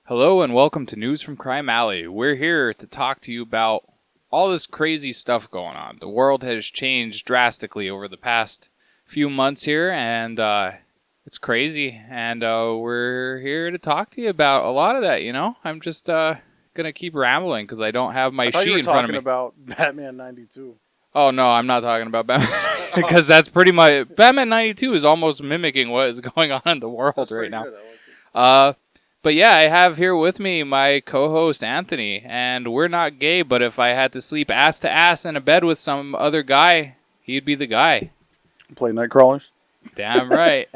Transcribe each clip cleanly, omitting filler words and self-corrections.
Hello and welcome to News from Crime Alley. We're here to talk to you about all this crazy stuff going on. The world has changed drastically over the past few months here, and it's crazy. And we're here to talk to you about a lot of that, you know? I'm just going to keep rambling because I don't have my sheet in front of me. I thought you were talking about Batman 92. Oh, no, I'm not talking about Batman. Because that's pretty much... Batman 92 is almost mimicking what is going on in the world right now. Good. I like it. But yeah, I have here with me my co-host Anthony, and we're not gay, but if I had to sleep ass to ass in a bed with some other guy, he'd be the guy. Play Nightcrawlers? Damn right.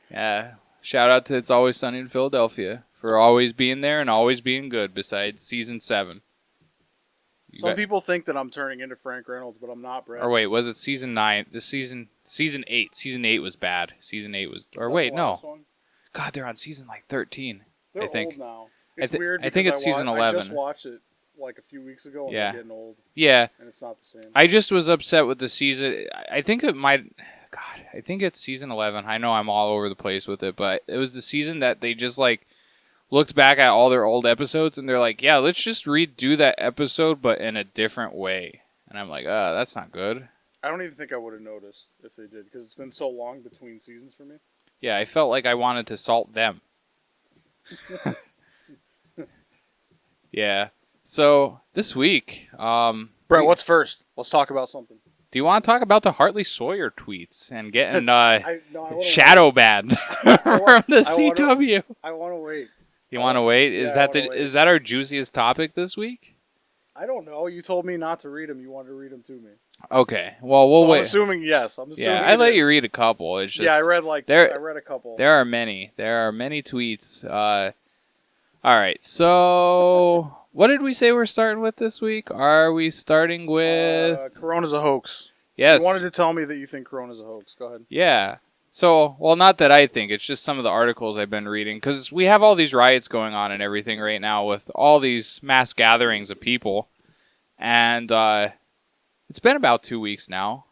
Yeah. Shout out to It's Always Sunny in Philadelphia for always being there and always being good besides season 7. Some people think that I'm turning into Frank Reynolds, but I'm not, Brad. Or wait, was it season 9? Season 8. Season 8 was bad. Season 8 was... Or wait, no. One? God, they're on season like 13. They're I think. old now. It's weird. I think it's season 11. I just watched it like a few weeks ago, and they're getting old. Yeah. And it's not the same. I just was upset with the season. I think it might... God, I think it's season 11. I know I'm all over the place with it, but it was the season that they just like looked back at all their old episodes, and they're like, yeah, let's just redo that episode, but in a different way. And I'm like, that's not good. I don't even think I would have noticed if they did, because it's been so long between seasons for me. Yeah, I felt like I wanted to salt them. Yeah. So, this week... Brett, what's first? Let's talk about something. Do you want to talk about the Hartley Sawyer tweets and getting I shadow banned from the CW? I want to wait. You want to wait? Yeah, Is that our juiciest topic this week? I don't know. You told me not to read them. You wanted to read them to me. Okay. Well, we'll wait. I'm assuming yes. Yeah, I let you read a couple. It's just I read a couple. There are many. There are many tweets. All right. So, what did we say we're starting with this week? Are we starting with Corona's a hoax? Yes. You wanted to tell me that you think Corona's a hoax. Go ahead. Yeah. So, well, not that I think. It's just some of the articles I've been reading. Because we have all these riots going on and everything right now with all these mass gatherings of people. And it's been about 2 weeks now.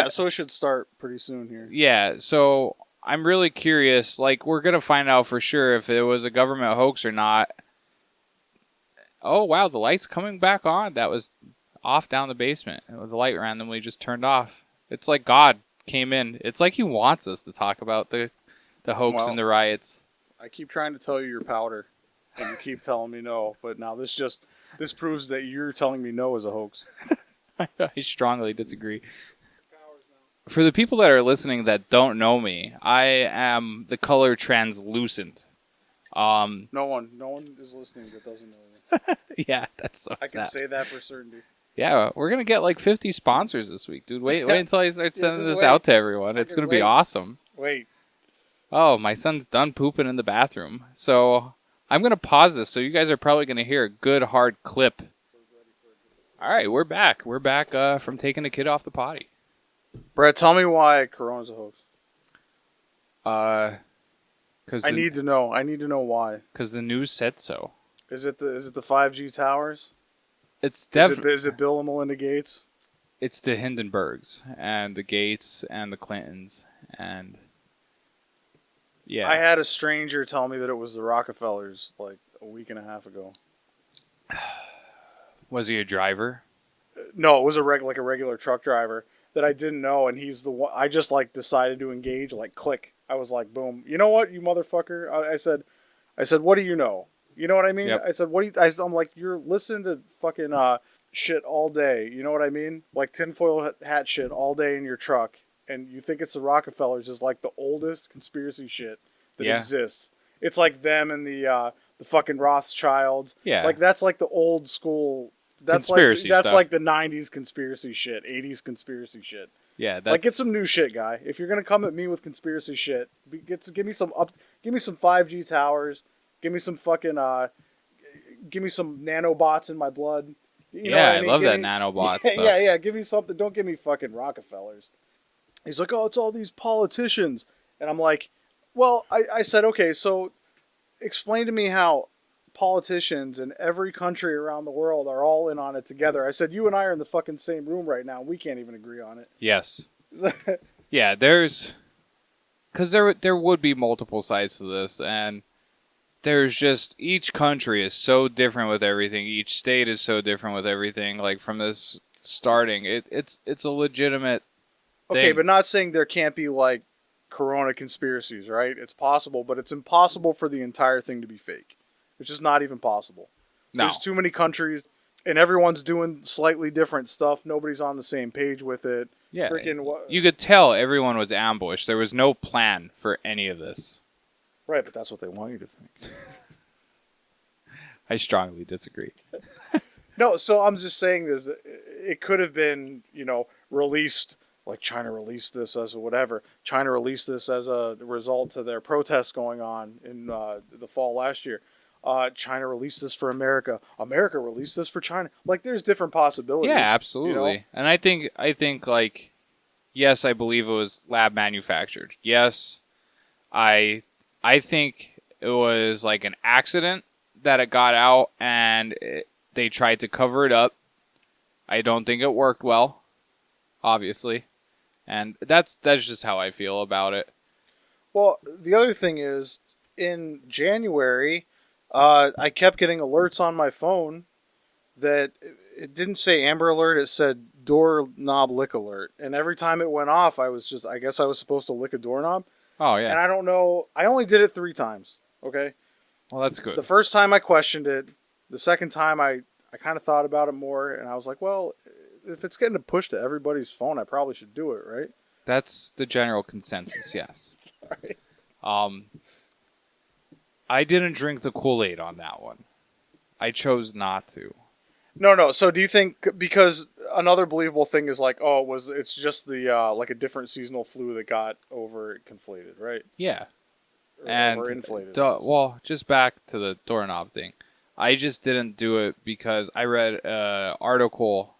So it should start pretty soon here. Yeah, so I'm really curious. Like, we're going to find out for sure if it was a government hoax or not. Oh, wow, the light's coming back on. That was off down the basement. The light randomly just turned off. It's like God came in. It's like he wants us to talk about the hoax and the riots. I keep trying to tell you you're powder, and you keep telling me no. But now this proves that you're telling me no is a hoax. I strongly disagree. For the people that are listening that don't know me, I am the color translucent. No one is listening that doesn't know you. Yeah, that's so I sad. can say that for certainty. Yeah, we're going to get like 50 sponsors this week, dude. Wait until I start sending this out to everyone. It's going to be awesome. Wait. Oh, my son's done pooping in the bathroom. So I'm going to pause this, so you guys are probably going to hear a good, hard clip. All right, we're back. We're back from taking the kid off the potty. Brett, tell me why Corona's a hoax. I need to know. I need to know why. Because the news said so. Is it the 5G towers? It's definitely. Is it Bill and Melinda Gates? It's the Hindenburgs and the Gates and the Clintons and yeah. I had a stranger tell me that it was the Rockefellers like a week and a half ago. Was he a driver? No, it was a regular truck driver that I didn't know, and he's the one. I just like decided to engage, like click. I was like, boom. You know what, you motherfucker? I said, what do you know? You know what I mean? Yep. I said, I'm like, you're listening to fucking shit all day. You know what I mean? Like tinfoil hat shit all day in your truck, and you think it's the Rockefellers is like the oldest conspiracy shit that exists. It's like them and the fucking Rothschilds. Yeah. Like that's like the old school. That's conspiracy like stuff. like the 90s conspiracy shit, 80s conspiracy shit. Yeah, that's... Like get some new shit, guy. If you're gonna come at me with conspiracy shit, give me some 5G towers. Give me some fucking give me some nanobots in my blood. You know what I mean? Love that nanobot stuff. Yeah. Give me something. Don't give me fucking Rockefellers. He's like, oh, it's all these politicians, and I'm like, well, I said, okay, so explain to me how politicians in every country around the world are all in on it together. I said, you and I are in the fucking same room right now. We can't even agree on it. Yes. Yeah, because there would be multiple sides to this, and there's just each country is so different with everything. Each state is so different with everything. Like from this starting, it's a legitimate thing. Okay, but not saying there can't be like Corona conspiracies, right? It's possible, but it's impossible for the entire thing to be fake. It's just not even possible. No. There's too many countries, and everyone's doing slightly different stuff. Nobody's on the same page with it. Yeah, Freaking you could tell everyone was ambushed. There was no plan for any of this. Right, but that's what they want you to think. I strongly disagree. No, so I'm just saying this. It could have been, released, like China released this as whatever. China released this as a result to their protests going on in the fall last year. China released this for America. America released this for China. Like, there's different possibilities. Yeah, absolutely. And I think like, yes, I believe it was lab manufactured. Yes, I think it was like an accident that it got out and they tried to cover it up. I don't think it worked well, obviously. And that's just how I feel about it. Well, the other thing is, in January, I kept getting alerts on my phone that it didn't say Amber Alert, it said doorknob lick alert. And every time it went off, I guess I was supposed to lick a doorknob. Oh, yeah. And I don't know, I only did it 3 times, okay? Well, that's good. The first time I questioned it. The second time I kind of thought about it more, and I was like, well, if it's getting a push to everybody's phone, I probably should do it, right? That's the general consensus, yes. Sorry. I didn't drink the Kool-Aid on that one. I chose not to. No. So do you think, because another believable thing is like, it's just the like a different seasonal flu that got over conflated, right? Yeah. Or And overinflated. just back to the doorknob thing. I just didn't do it because I read an article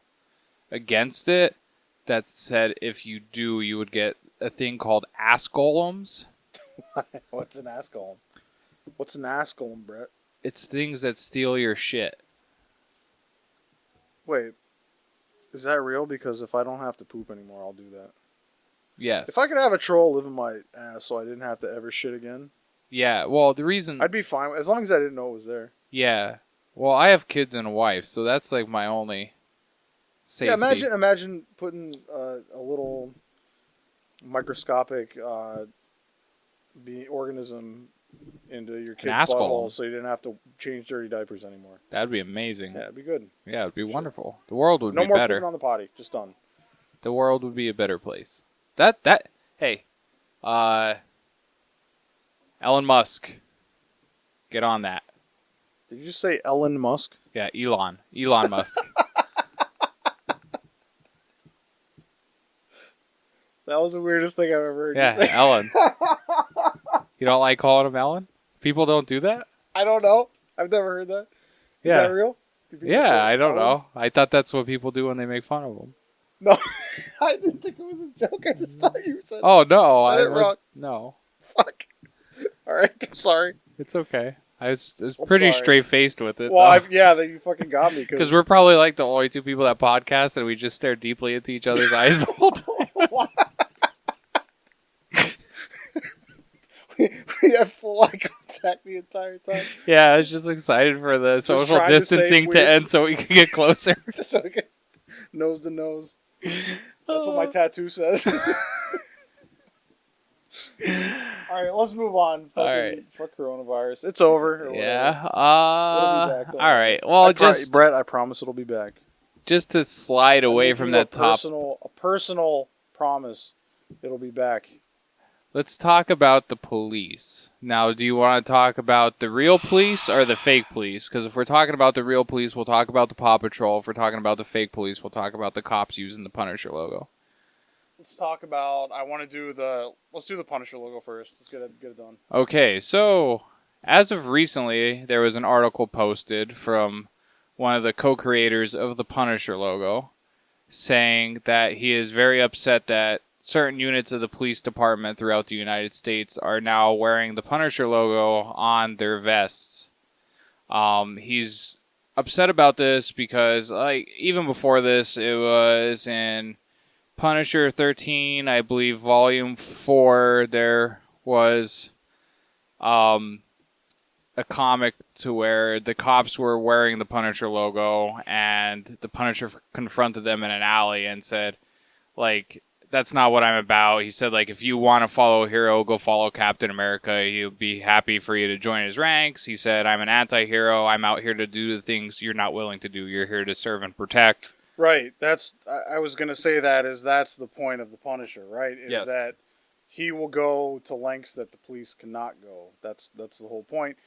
against it that said if you do, you would get a thing called ass golems. What's an ass golem? What's an ass golem, Brett? It's things that steal your shit. Wait, is that real? Because if I don't have to poop anymore, I'll do that. Yes. If I could have a troll live in my ass so I didn't have to ever shit again. Yeah, well, the reason... I'd be fine, as long as I didn't know it was there. Yeah. Well, I have kids and a wife, so that's like my only safety. Yeah, imagine putting a little microscopic organism into your kid's butthole so you didn't have to change dirty diapers anymore. That'd be amazing. Yeah, it'd be good. Yeah, it'd be wonderful. The world would be better. No more pooping on the potty. Just done. The world would be a better place. Hey, Elon Musk, get on that. Did you just say Elon Musk? Yeah, Elon Musk. That was the weirdest thing I've ever heard. Yeah, Ellen. You don't like calling him Ellen? People don't do that? I don't know. I've never heard that. Is that real? Yeah, I don't know. I thought that's what people do when they make fun of him. No, I didn't think it was a joke. I just thought you said. Oh no, said it wrong. No. Fuck. All right, I'm sorry. It's okay. I was pretty straight faced with it. Well, you fucking got me because we're probably like the only 2 people that podcast, and we just stare deeply into each other's eyes the whole time. we have full eye contact the entire time. Yeah, I was just excited for the social distancing to end so we can get closer. So we can nose to nose. That's what my tattoo says. All right, let's move on. All right. Fuck coronavirus. It's over. Yeah. It'll be back, all right. Well, Brett, I promise it'll be back. Just to slide away from that top. A personal promise. It'll be back. Let's talk about the police. Now, do you want to talk about the real police or the fake police? Because if we're talking about the real police, we'll talk about the Paw Patrol. If we're talking about the fake police, we'll talk about the cops using the Punisher logo. Let's talk about. Let's do the Punisher logo first. Let's get it done. Okay, so as of recently, there was an article posted from one of the co-creators of the Punisher logo saying that he is very upset that certain units of the police department throughout the United States are now wearing the Punisher logo on their vests. He's upset about this because, even before this, it was in Punisher 13, I believe, Volume 4, there was a a comic to where the cops were wearing the Punisher logo, and the Punisher confronted them in an alley and said, like, that's not what I'm about. He said, like, if you want to follow a hero, go follow Captain America. He'll be happy for you to join his ranks. He said, I'm an anti-hero. I'm out here to do the things you're not willing to do. You're here to serve and protect. Right. I was going to say that's the point of the Punisher, right? Is that he will go to lengths that the police cannot go. That's the whole point.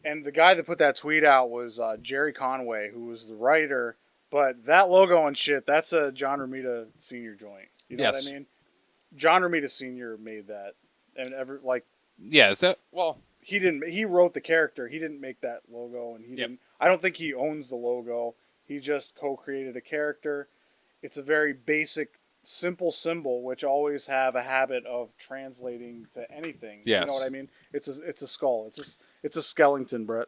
And the guy that put that tweet out was Jerry Conway, who was the writer. But that logo and shit, that's a John Romita Sr. joint. You know what I mean? John Romita Sr. made that, and he didn't. He wrote the character. He didn't make that logo, and he didn't. I don't think he owns the logo. He just co-created a character. It's a very basic, simple symbol, which always have a habit of translating to anything. Yes. You know what I mean? It's a skull. It's a skeleton, Brett.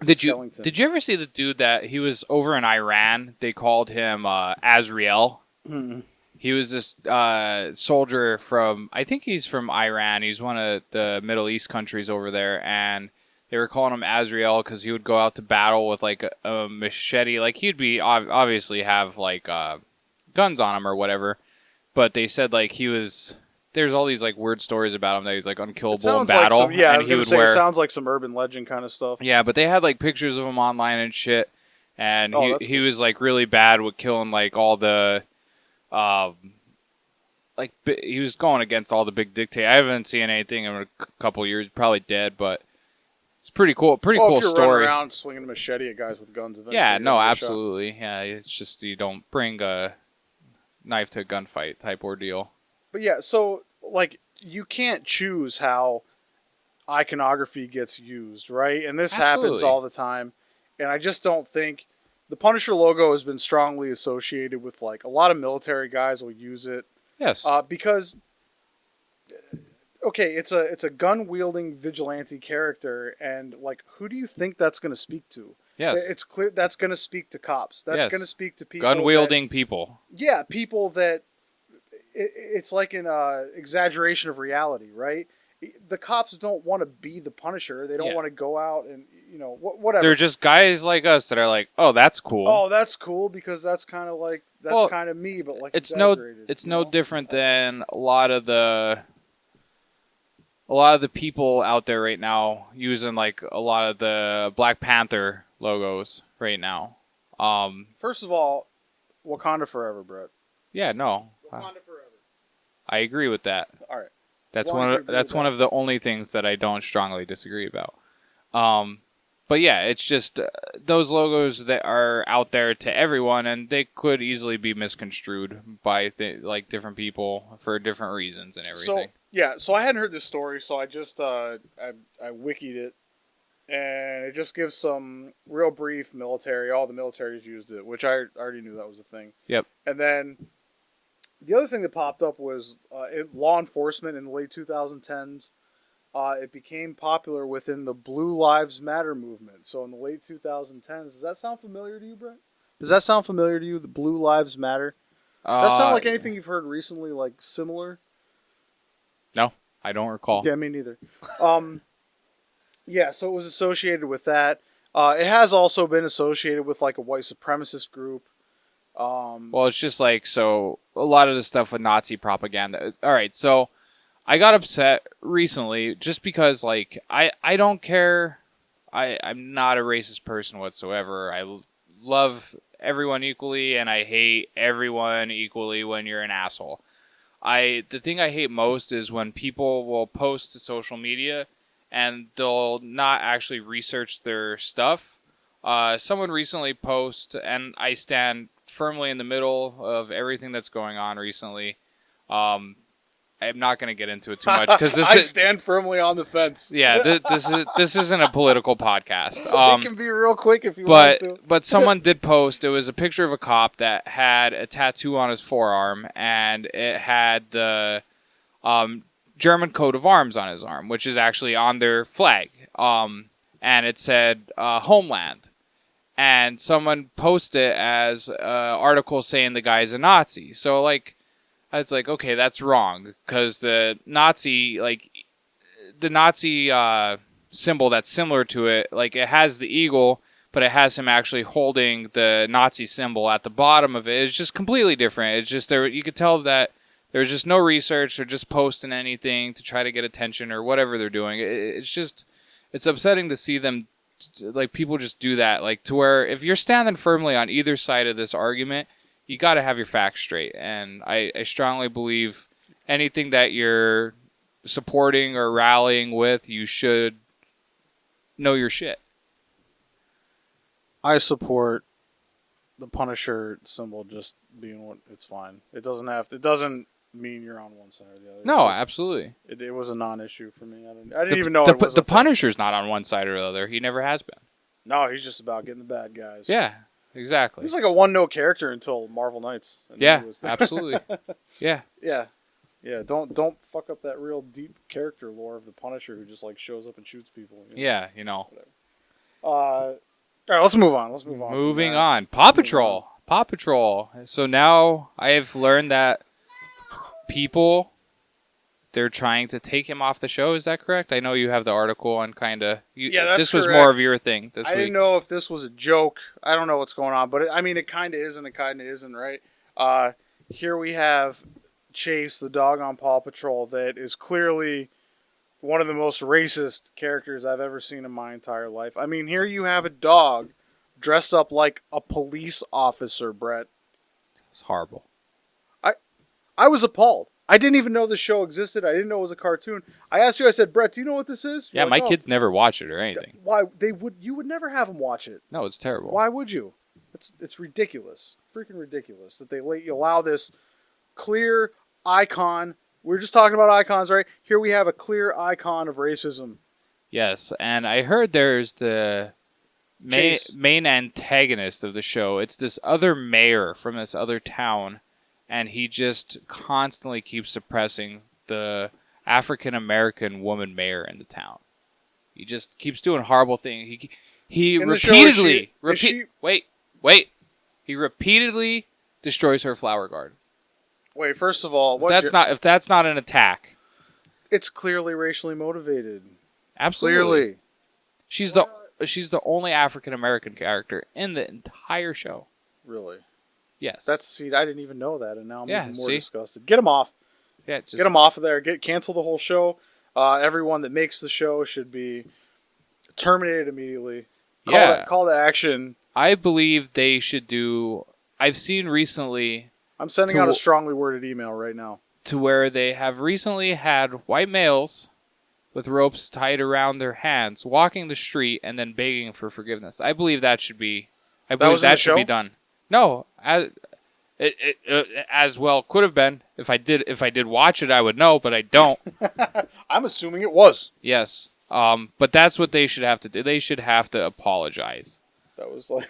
Did you ever see the dude that he was over in Iran? They called him Azrael. Mm-hmm. He was this soldier from, I think he's from Iran. He's one of the Middle East countries over there, and they were calling him Azrael because he would go out to battle with like a machete. Like he'd be obviously have like guns on him or whatever, but they said like he was. There's all these like weird stories about him that he's like unkillable in battle. Like I was gonna say, it sounds like some urban legend kind of stuff. Yeah, but they had like pictures of him online and shit, and he was like really bad with killing like all the. He was going against all the big dictators. I haven't seen anything in a couple years. Probably dead, but it's pretty cool. Cool if you're story. Running around swinging a machete at guys with guns. Eventually, yeah, no, absolutely. Yeah, it's just you don't bring a knife to a gunfight type ordeal. But yeah, so like you can't choose how iconography gets used, right? And this happens all the time. And I just don't think. The Punisher logo has been strongly associated with, like, a lot of military guys will use it. Yes. Because, okay, it's a gun-wielding vigilante character, and, like, who do you think that's going to speak to? Yes. It's clear that's going to speak to cops. That's going to speak to people. Gun-wielding people. Yeah, people that... It's like an exaggeration of reality, right? The cops don't want to be the Punisher. They don't want to go out and... whatever. They're just guys like us that are like, oh, that's cool. Oh, that's cool because that's kind of like kind of me, but like it's no different than a lot of the people out there right now using like a lot of the Black Panther logos right now. First of all, Wakanda forever, Brett. Yeah, no. Wakanda forever. I agree with that. All right. That's one of the only things that I don't strongly disagree about. But yeah, it's just those logos that are out there to everyone, and they could easily be misconstrued by different people for different reasons and everything. So I hadn't heard this story, so I just I wikied it, and it just gives some real brief military. All the militaries used it, which I already knew that was a thing. Yep. And then the other thing that popped up was law enforcement in the late 2010s. It became popular within the Blue Lives Matter movement. So in the late 2010s, does that sound familiar to you, Brett? Does that sound familiar to you, the Blue Lives Matter? Does that sound like anything you've heard recently, like similar? No, I don't recall. Yeah, me neither. Yeah, so it was associated with that. It has also been associated with like a white supremacist group. Well, it's just like, so a lot of the stuff with Nazi propaganda. All right, so I got upset recently just because, like, I don't care. I'm not a racist person whatsoever. I love everyone equally, and I hate everyone equally when you're an asshole. The thing I hate most is when people will post to social media and they'll not actually research their stuff. Someone recently posted, and I stand firmly in the middle of everything that's going on recently. I'm not going to get into it too much because I stand firmly on the fence. Yeah, this isn't a political podcast. It can be real quick if you want to. But someone did post. It was a picture of a cop that had a tattoo on his forearm, and it had the German coat of arms on his arm, which is actually on their flag. And it said Homeland. And someone posted it as an article saying the guy's a Nazi. So, like, I was like, okay, that's wrong. Because the Nazi symbol that's similar to it. Like, it has the eagle, but it has him actually holding the Nazi symbol at the bottom of it. It's just completely different. It's just there. You could tell that there's just no research. They're just posting anything to try to get attention or whatever they're doing. It's upsetting to see them, like, people just do that. Like, to where if you're standing firmly on either side of this argument, you got to have your facts straight. And I strongly believe anything that you're supporting or rallying with, you should know your shit. I support the Punisher symbol just being what it's fine. It doesn't mean you're on one side or the other. No, absolutely. It was a non-issue for me. I didn't even know it was the Punisher's not on one side or the other. He never has been. No, he's just about getting the bad guys. Yeah, exactly. He's like a one-note character until Marvel Knights. Yeah, absolutely. Yeah. Yeah. Yeah, don't fuck up that real deep character lore of the Punisher who just like shows up and shoots people. Yeah, you know. All right, let's move on. Moving on. Paw Patrol. Paw Patrol. So now I have learned that people, they're trying to take him off the show. Is that correct? I know you have the article on kind of... Yeah, that's This correct. was more of your thing this week. I didn't know if this was a joke. I don't know what's going on, but it kind of is and it kind of isn't, right? Here we have Chase, the dog on Paw Patrol, that is clearly one of the most racist characters I've ever seen in my entire life. I mean, here you have a dog dressed up like a police officer, Brett. It's horrible. I was appalled. I didn't even know the show existed. I didn't know it was a cartoon. I asked you, I said, Brett, do you know what this is? You're my kids never watch it or anything. Why you would never have them watch it. No, it's terrible. Why would you? It's ridiculous. Freaking ridiculous that they allow this clear icon. We're just talking about icons, right? Here we have a clear icon of racism. Yes, and I heard there's the main antagonist of the show. It's this other mayor from this other town, and he just constantly keeps suppressing the African-American woman mayor in the town. He just keeps doing horrible things. He repeatedly... He repeatedly destroys her flower garden. Wait, first of all, if that's not an attack, it's clearly racially motivated. Absolutely. Clearly. She's the only African American character in the entire show. Really? Yes. I didn't even know that, and now I'm even more disgusted. Get him off. Yeah, get him off of there. Cancel the whole show. Everyone that makes the show should be terminated immediately. Call to action. I believe they should do. I've seen recently. I'm sending out a strongly worded email right now. To where they have recently had white males with ropes tied around their hands walking the street and then begging for forgiveness. I believe that should be. I believe that should be done. No, it as well could have been. If I did watch it, I would know, but I don't. I'm assuming it was. Yes. But that's what they should have to do. They should have to apologize. That was like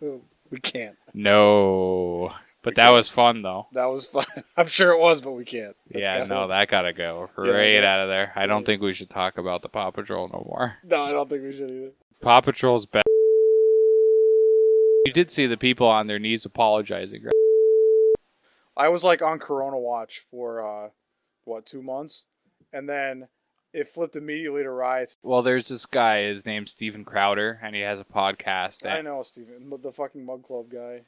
we can't. No. But that was fun, though. That was fun. I'm sure it was, but we can't. That gotta go right out of there. I don't think we should talk about the Paw Patrol no more. No, I don't think we should either. Paw Patrol's best. You did see the people on their knees apologizing, right? I was like on Corona watch for 2 months, and then it flipped immediately to riots. Well, there's this guy. His name's Steven Crowder, and he has a podcast. I know Steven, the fucking Mug Club guy.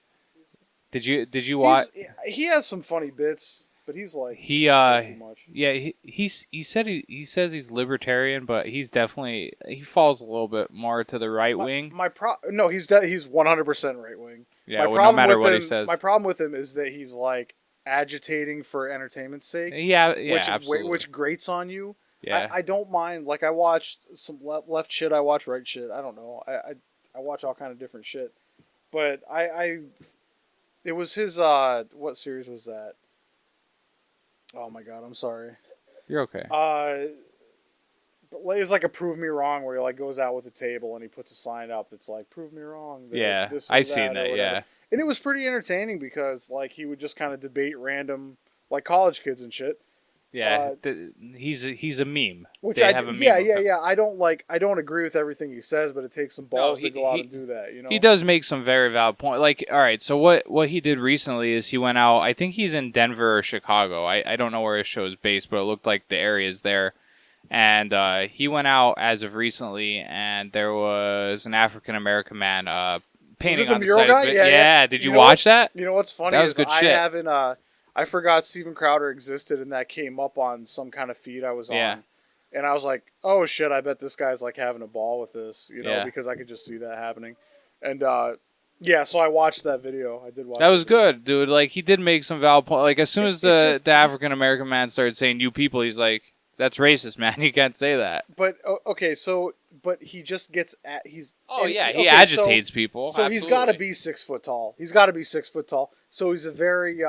Did you watch? He has some funny bits, but he's like too much. Yeah, he says he's libertarian, but he falls a little bit more to the right wing. He's 100% right wing. Yeah, no matter what he says. My problem with him is that he's like agitating for entertainment's sake. Yeah, absolutely. Which grates on you. Yeah, I don't mind. Like I watch some left shit. I watch right shit. I don't know. I watch all kind of different shit, but It was his, what series was that? Oh my god, I'm sorry. You're okay. It's like a prove me wrong where he like goes out with a table and he puts a sign up that's like, prove me wrong. Yeah, I seen that, yeah. And it was pretty entertaining because like he would just kind of debate random, like college kids and shit. Yeah, he's a meme. Which I don't agree with everything he says, but it takes some balls to go out and do that. You know, he does make some very valid points. Like, all right, so what he did recently is he went out. I think he's in Denver or Chicago. I don't know where his show is based, but it looked like the area's there. And he went out as of recently, and there was an African American man painting Was it the on the mural side guy? of it. Yeah. Did you watch that? You know what's funny That was is good I shit. haven't. I forgot Steven Crowder existed, and that came up on some kind of feed I was on, and I was like, "Oh shit! I bet this guy's like having a ball with this," because I could just see that happening, and so I watched that video. I did watch. That was good, dude. Like he did make some valid point. Like as soon as the African American man started saying "you people," he's like, "That's racist, man. You can't say that." But okay, but he just gets at he agitates people. So he's got to be 6 foot tall. He's got to be 6 foot tall. So he's a very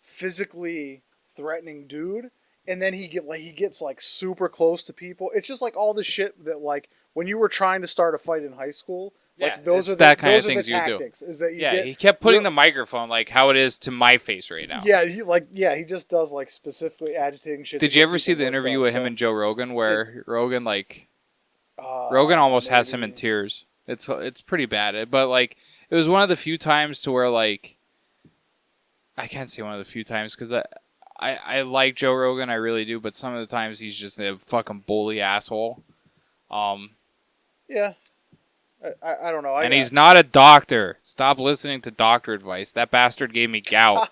physically threatening dude. And then he gets like super close to people. It's just like all the shit that like when you were trying to start a fight in high school. Like those are the things you do. Is that he kept putting the microphone like how it is to my face right now. Yeah, he just does like specifically agitating shit. Did you ever see the interview with him and Joe Rogan where Rogan almost has him in tears? It's pretty bad. But like it was one of the few times to where like I can't say one of the few times because I like Joe Rogan, I really do, but some of the times he's just a fucking bully asshole. Yeah. I don't know. He's not a doctor. Stop listening to doctor advice. That bastard gave me gout.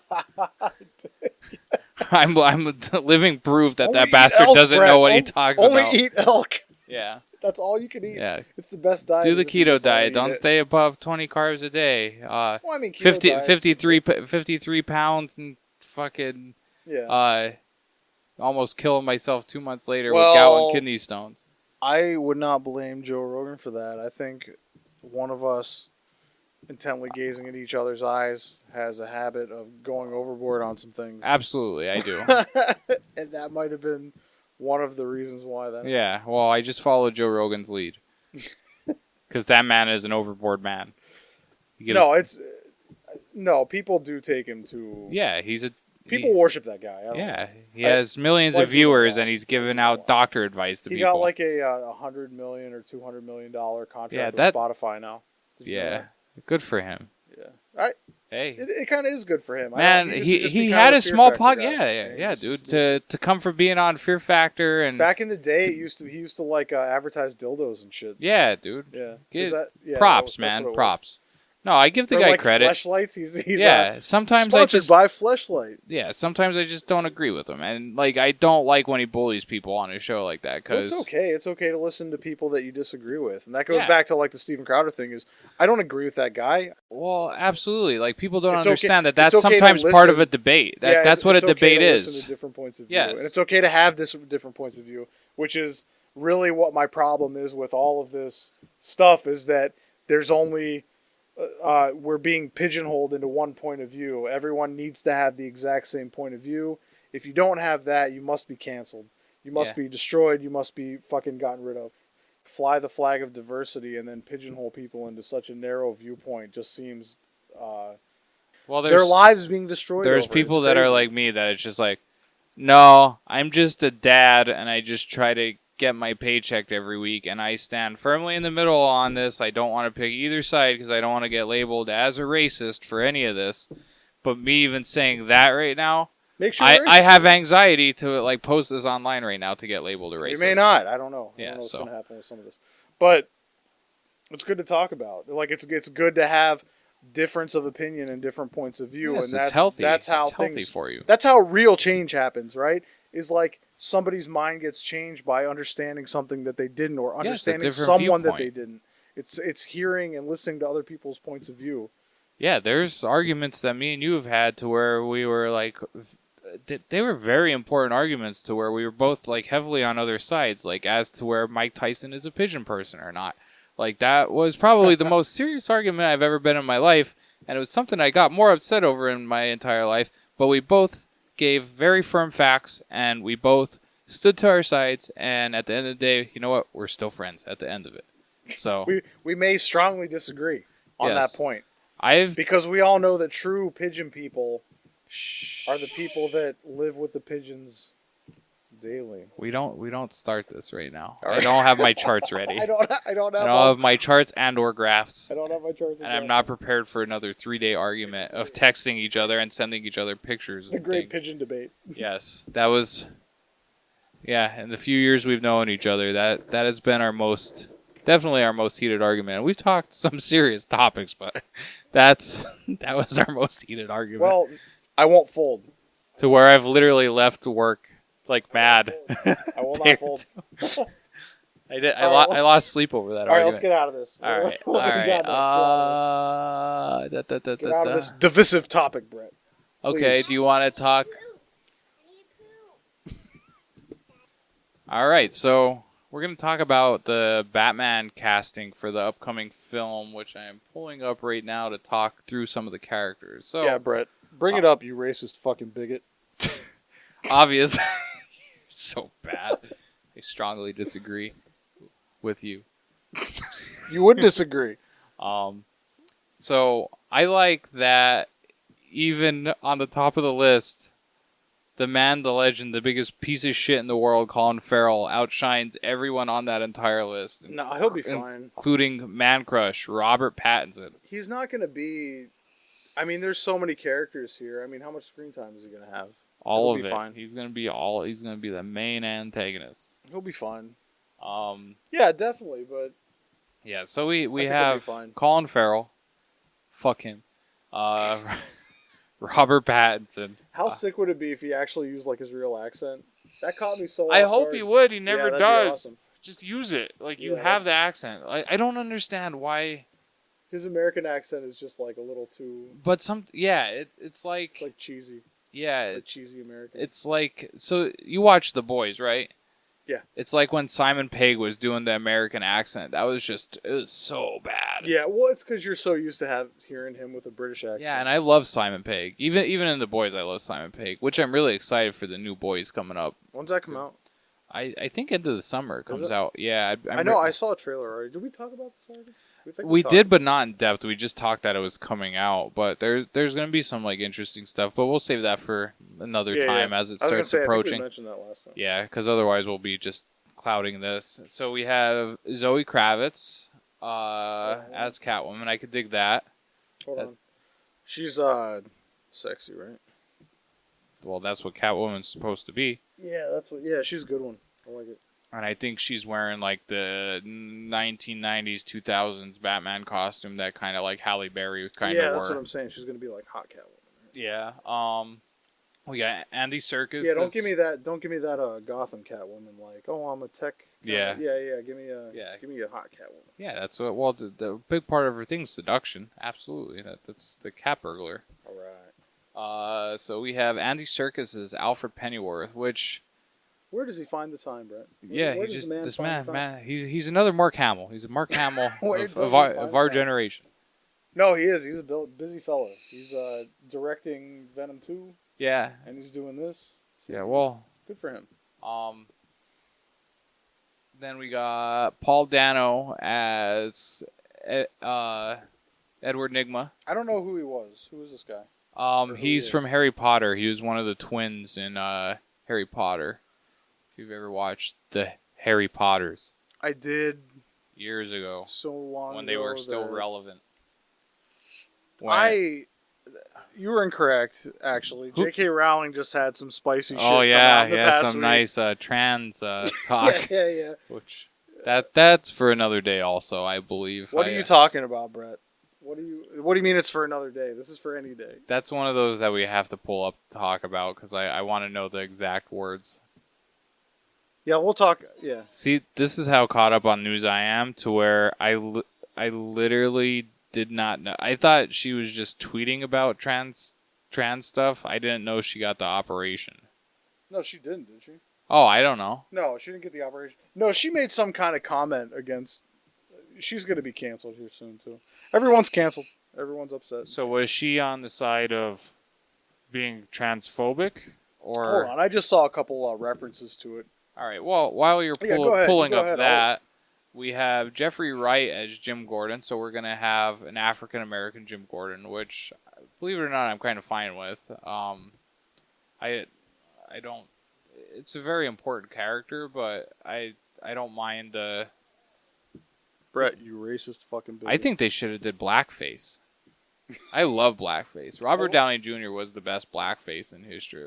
I'm living proof that bastard doesn't know what he talks about. Only eat elk. Yeah. That's all you can eat. Yeah. It's the best diet. Do the keto diet. Don't stay above 20 carbs a day. 53 pounds and fucking almost killing myself 2 months later with gout and kidney stones. I would not blame Joe Rogan for that. I think one of us intently gazing at each other's eyes has a habit of going overboard on some things. Absolutely, I do. And that might have been one of the reasons why that. Yeah, well, I just followed Joe Rogan's lead. Because that man is an overboard man. People do take him to... Yeah, People worship that guy. He has millions of viewers, and he's giving out doctor advice to people. He got like a $100 million or $200 million contract with Spotify now. Good for him. Yeah, it kind of is good for him. Man, he had a small plug. Yeah, dude. To come from being on Fear Factor and back in the day, he used to like advertise dildos and shit. Yeah, dude. Yeah, props, man. Props. No, I give the guy credit. Fleshlights, he's sometimes sponsored by Fleshlight. Yeah, sometimes I just don't agree with him, and like I don't like when he bullies people on his show like that. Cause it's okay. It's okay to listen to people that you disagree with, and that goes back to like the Steven Crowder thing. Is I don't agree with that guy. Well, absolutely. Like people don't understand that that's sometimes part of a debate. That's what a debate is. Listen to different points of view, and it's okay to have different points of view, which is really what my problem is with all of this stuff. Is that there's only we're being pigeonholed into one point of view. Everyone needs to have the exact same point of view. If you don't have that, you must be canceled. You must be destroyed. You must be fucking gotten rid of. Fly the flag of diversity and then pigeonhole people into such a narrow viewpoint just seems... their lives being destroyed. There's people that are like me that it's just like, no, I'm just a dad and I just try to get my paycheck every week, and I stand firmly in the middle on this. I don't want to pick either side because I don't want to get labeled as a racist for any of this. But me even saying that right now, I have anxiety to like post this online right now to get labeled a racist. You may not. I don't know. I don't know what's going to happen with some of this. But it's good to talk about. Like it's good to have difference of opinion and different points of view, and that's healthy. That's how healthy for you. That's how real change happens, right? Is like somebody's mind gets changed by understanding something that they didn't, or understanding someone that they didn't. It's hearing and listening to other people's points of view. Yeah, there's arguments that me and you have had to where we were like, they were very important arguments to where we were both like heavily on other sides, like as to where Mike Tyson is a pigeon person or not. Like that was probably the most serious argument I've ever been in my life, and it was something I got more upset over in my entire life. But we both gave very firm facts, and we both stood to our sides, and at the end of the day, you know what? We're still friends at the end of it. So we may strongly disagree on that point. Because we all know that true pigeon people are the people that live with the pigeons daily. We don't start this right now. I don't have my charts ready. I don't have my charts and or graphs. I don't have my charts. And I'm not prepared for another 3-day argument of texting each other and sending each other pictures. The great pigeon debate. Yes, that was. Yeah, in the few years we've known each other, that has been definitely our most heated argument. We've talked some serious topics, but that was our most heated argument. Well, I won't fold. To where I've literally left work like mad. I will not fold. I lost sleep over that All right, argument. let's get out of this. All right. What do we got next? Get out of this divisive topic, Brett. Okay, Please. do you want to talk? All right, so we're going to talk about the Batman casting for the upcoming film, which I am pulling up right now to talk through some of the characters. So Yeah, Brett. Bring it up, you racist fucking bigot. obvious. So bad. I strongly disagree with you. You would disagree. So I like that even on the top of the list, the man, the legend, the biggest piece of shit in the world, Colin Farrell, outshines everyone on that entire list. No, he'll be fine. Including Man Crush, Robert Pattinson. He's not going to be... I mean, there's so many characters here. I mean, how much screen time is he going to have? All He'll of be it. fine. He's gonna be the main antagonist. He'll be fine. Yeah, definitely, but... Yeah, so we think have he'll be fine. Colin Farrell. Fuck him. Robert Pattinson. How sick would it be if he actually used, like, his real accent? That caught me so I off hope guard. he would. He never that'd be does. awesome. Just use it. Like, you Yeah. have the accent. I don't understand why. His American accent is just, like, a little too... But it's like... It's, like, cheesy. Yeah. It's like cheesy American. It's like... So, you watch The Boys, right? Yeah. It's like when Simon Pegg was doing the American accent. That was just... It was so bad. Yeah, well, it's because you're so used to hearing him with a British accent. Yeah, and I love Simon Pegg. Even in The Boys, I love Simon Pegg, which I'm really excited for the new Boys coming up. When's that come out? I think into the summer it comes it? out. Yeah, I know. I saw a trailer already. Did we talk about this already? We did, but not in depth. We just talked that it was coming out. But there's going to be some like interesting stuff. But we'll save that for another time as it starts approaching. I think we mentioned that last time. Yeah, because otherwise we'll be just clouding this. So we have Zoe Kravitz as Catwoman. I could dig that. Hold on. She's sexy, right? Well, that's what Catwoman's supposed to be. Yeah, that's what. Yeah, she's a good one. I like it. And I think she's wearing like the 1990s, 2000s Batman costume that kind of like Halle Berry kind of wore. Yeah, that's what I'm saying. She's gonna be like hot Catwoman. Right? Yeah. We got Andy Serkis. Yeah, don't give me that. Don't give me that Gotham Catwoman. Like, oh, I'm a tech. Yeah. Yeah. Give me a hot Catwoman. Yeah, that's what. Well, the big part of her thing's seduction. Absolutely, that's the cat burglar. All right. So we have Andy Serkis as Alfred Pennyworth, which. Where does he find the time, Brett? Where this man. He's another Mark Hamill. He's a Mark Hamill of our generation. No, he is. He's a busy fellow. He's directing Venom 2. Yeah. And he's doing this. So yeah. Well. Good for him. Then we got Paul Dano as Edward Nygma. I don't know who he was. Who is this guy? He's from Harry Potter. He was one of the twins in Harry Potter. If you've ever watched the Harry Potters. I did. Years ago. So long ago. When they were still relevant. You were incorrect, actually. J.K. Rowling just had some spicy shit. Oh, yeah. Come out some week. Nice trans talk. Yeah. Which, that's for another day also, I believe. What are you talking about, Brett? What do you mean it's for another day? This is for any day. That's one of those that we have to pull up to talk about because I want to know the exact words. Yeah, we'll talk. Yeah. See, this is how caught up on news I am to where I literally did not know. I thought she was just tweeting about trans stuff. I didn't know she got the operation. No, she didn't, did she? Oh, I don't know. No, she didn't get the operation. No, she made some kind of comment against... She's going to be canceled here soon, too. Everyone's canceled. Everyone's upset. So was she on the side of being transphobic? Or... Hold on, I just saw a couple references to it. All right, well, while you're pulling up that, we have Jeffrey Wright as Jim Gordon, so we're going to have an African-American Jim Gordon, which, believe it or not, I'm kind of fine with. I don't... It's a very important character, but I don't mind the... Brett, you racist fucking bitch. I think they should have did blackface. I love blackface. Robert Downey Jr. was the best blackface in history.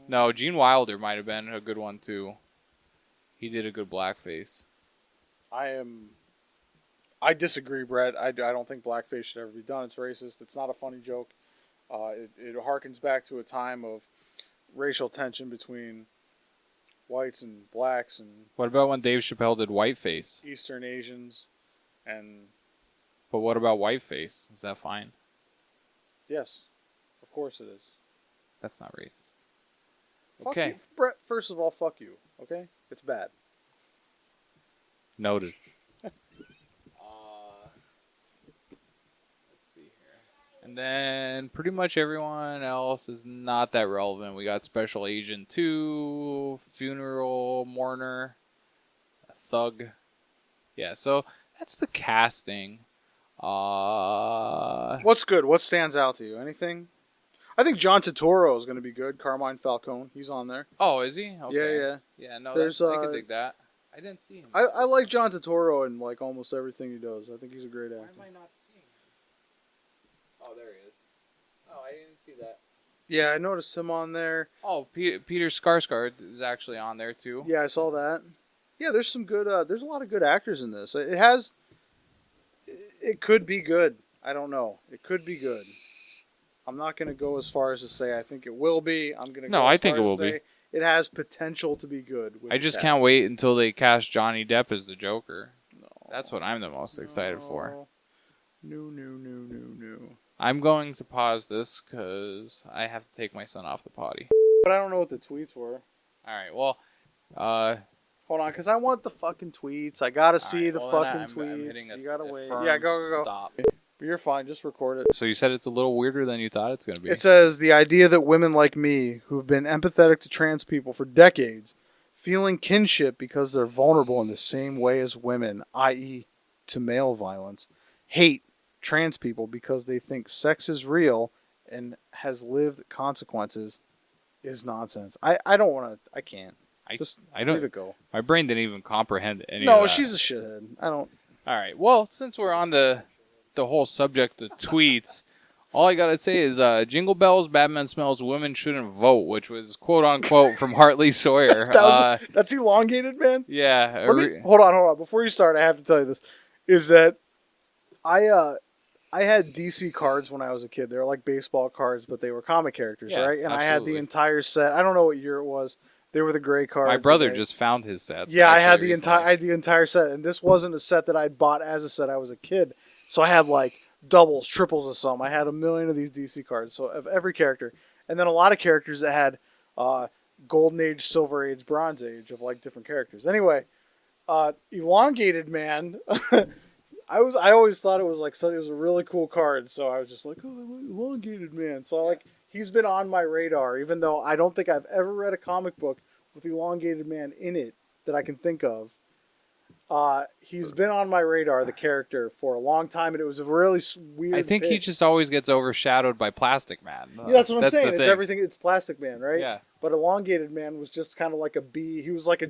No, Gene Wilder might have been a good one too. He did a good blackface. I disagree, Brett. I don't think blackface should ever be done. It's racist. It's not a funny joke. It harkens back to a time of racial tension between whites and blacks and What about when Dave Chappelle did whiteface? Eastern Asians, and But what about whiteface? Is that fine? yes, of course it is. That's not racist. Fuck Okay. you. Brett, first of all, fuck you, okay? It's bad. Noted. Let's see here. And then pretty much everyone else is not that relevant. We got Special Agent 2, Funeral Mourner, a Thug. Yeah, so that's the casting. What's good? What stands out to you? Anything? I think John Turturro is going to be good. Carmine Falcone, he's on there. Oh, is he? Okay. Yeah. Yeah, no, There's, I could dig that. I didn't see him. I like John Turturro in like almost everything he does. I think he's a great actor. Why am I not seeing him? Oh, there he is. Oh, I didn't see that. Yeah, I noticed him on there. Oh, Peter Skarsgård is actually on there too. Yeah, I saw that. Yeah, there's some good. There's a lot of good actors in this. It could be good. I don't know. It could be good. I'm not going to go as far as to say I think it will be. I'm going to No, go I as think far it as will to be. say it has potential to be good. With I the just cast. can't wait until they cast Johnny Depp as the Joker. No. That's what I'm the most excited for. No. I'm going to pause this because I have to take my son off the potty. But I don't know what the tweets were. All right, well, Hold on, because I want the fucking tweets. I gotta see right, the well, fucking then I'm tweets. hitting You gotta a wait. firm Yeah, go. Stop. You're fine. Just record it. So you said it's a little weirder than you thought it's going to be. It says the idea that women like me, who've been empathetic to trans people for decades, feeling kinship because they're vulnerable in the same way as women, i.e., to male violence, hate trans people because they think sex is real and has lived consequences, is nonsense. I don't want to. I can't. Just I don't. leave it go. My brain didn't even comprehend any of No, that. she's a shithead. I don't. All right. Well, since we're on the whole subject of tweets, all I gotta say is Jingle Bells, Batman Smells, Women Shouldn't Vote, which was quote unquote from Hartley Sawyer. That's elongated, man. Yeah. Hold on. Before you start, I have to tell you this: is that I had DC cards when I was a kid. They were like baseball cards, but they were comic characters, Yeah, right? And I had absolutely. the entire set. I don't know what year it was. They were the gray cards. My brother just found his set. Yeah, I had actually, the recently. entire set, and this wasn't a set that I'd bought as a set. I was a kid, so I had like doubles, triples of some. I had a million of these DC cards, so of every character, and then a lot of characters that had Golden Age, Silver Age, Bronze Age of like different characters. Anyway, Elongated Man. I always thought it was like it was a really cool card, so I was just like, oh, I like Elongated Man. So like he's been on my radar, even though I don't think I've ever read a comic book with Elongated Man in it that I can think of. He's been on my radar, the character, for a long time, and it was a really weird. I think he just always gets overshadowed by Plastic Man. Yeah, that's what I'm saying. the It's thing. everything. It's Plastic Man, right? Yeah. But Elongated Man was just kind of like a B. He was like a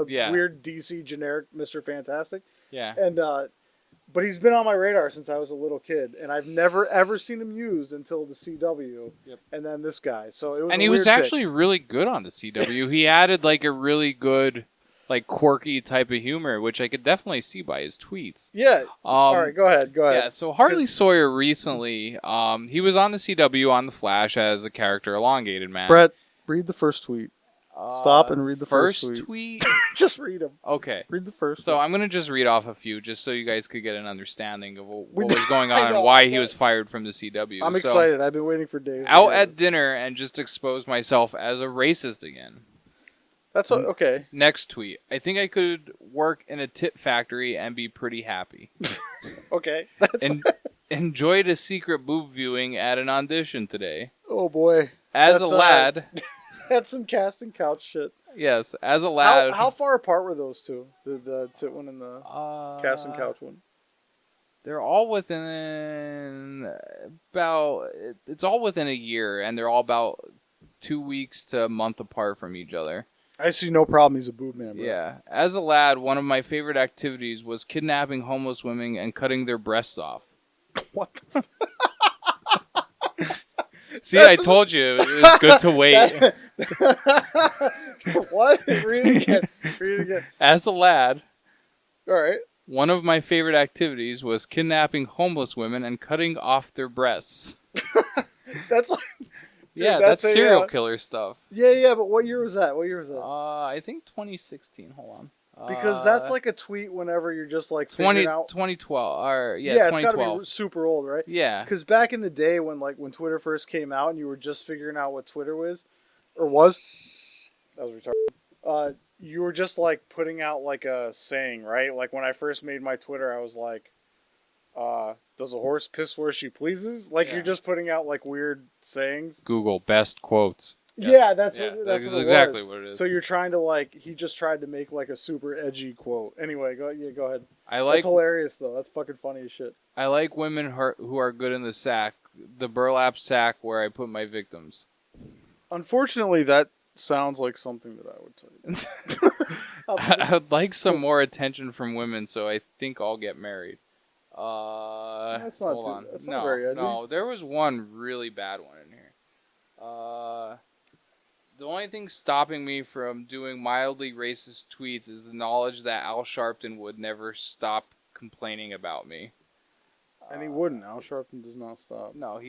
Yeah. weird DC generic Mr. Fantastic. Yeah. And but he's been on my radar since I was a little kid, and I've never ever seen him used until the CW, and then this guy. So it was. And a he was weird pick. actually really good on the CW. He added like a really good, like quirky type of humor, which I could definitely see by his tweets. Yeah. All right, go ahead. Yeah, so Hartley Sawyer recently, he was on the CW on The Flash as a character, Elongated Man. Brett, read the first tweet. Stop and read the first tweet. Just read them. Okay. Read the first. So one. I'm going to just read off a few just so you guys could get an understanding of what was going I on know, and why he was fired from the CW. I'm So, excited. I've been waiting for days. to Out hear at this. dinner and just exposed myself as a racist again. That's okay. Next tweet. I think I could work in a tit factory and be pretty happy. Okay. That's Enjoyed a secret boob viewing at an audition today. oh boy. As That's, a lad, That's some casting couch shit. yes, as a lad. How far apart were those two? The tit one and the casting couch one. They're all within about. It's all within a year, and they're all about 2 weeks to a month apart from each other. I see no problem. He's a boob man, bro. Yeah. As a lad, one of my favorite activities was kidnapping homeless women and cutting their breasts off. What the See, I told you it was good to wait. What? Read it again. Read it again. As a lad, All right. one of my favorite activities was kidnapping homeless women and cutting off their breasts. That's like, dude, Yeah, that's serial killer stuff. Yeah, but what year was that? I think 2016. Hold on. Because that's like a tweet whenever you're just like 2012. Or, yeah, it's 2012. got to be super old, right? Yeah. Because back in the day when Twitter first came out and you were just figuring out what Twitter was, that was retarded. You were just like putting out like a saying, right? Like when I first made my Twitter, I was like, does a horse piss where she pleases? Like you're just putting out like weird sayings. Google best quotes. Yeah, that's exactly what it is. So you're trying to he just tried to make like a super edgy quote. Anyway, go ahead. That's hilarious though. That's fucking funny as shit. I like women who are good in the sack, the burlap sack where I put my victims. Unfortunately, that sounds like something that I would tell you. I would like some more attention from women, so I think I'll get married. That's not very edgy. No, there was one really bad one in here. The only thing stopping me from doing mildly racist tweets is the knowledge that Al Sharpton would never stop complaining about me. And he wouldn't. Al Sharpton does not stop. No,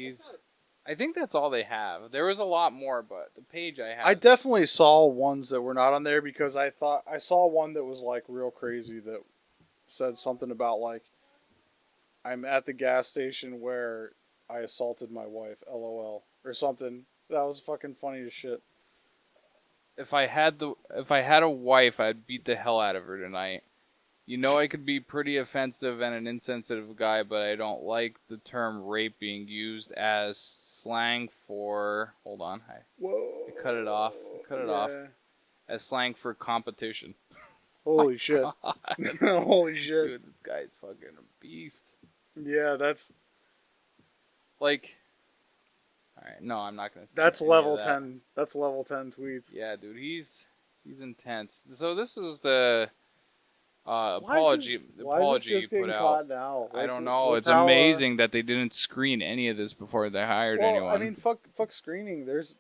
I think that's all they have. There was a lot more, but the page I have. I definitely saw ones that were not on there because I thought I saw one that was like real crazy that said something about like, I'm at the gas station where I assaulted my wife, LOL, or something. That was fucking funny as shit. If I had a wife, I'd beat the hell out of her tonight. You know I could be pretty offensive and an insensitive guy, but I don't like the term rape being used as slang for... Hold on. I cut it off. As slang for competition. Holy shit. Holy shit. Dude, this guy's fucking a beast. Yeah, that's... Like... Alright, no, I'm not going to say That's level that. 10. That's level 10 tweets. Yeah, dude, he's intense. So this was the apology why is this just put getting out. caught now? I don't know. It's amazing that they didn't screen any of this before they hired anyone. I mean, fuck screening. There's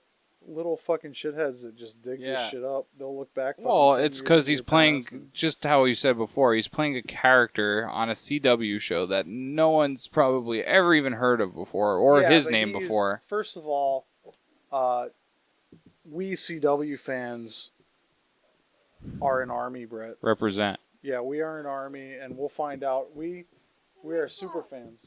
little fucking shitheads that just dig this shit up. They'll look back. Well, it's because he's playing, just how you said before, he's playing a character on a CW show that no one's probably ever even heard of before, or his name before. First of all, we CW fans are an army, Brett. Represent. Yeah, we are an army, and we'll find out. We are super fans.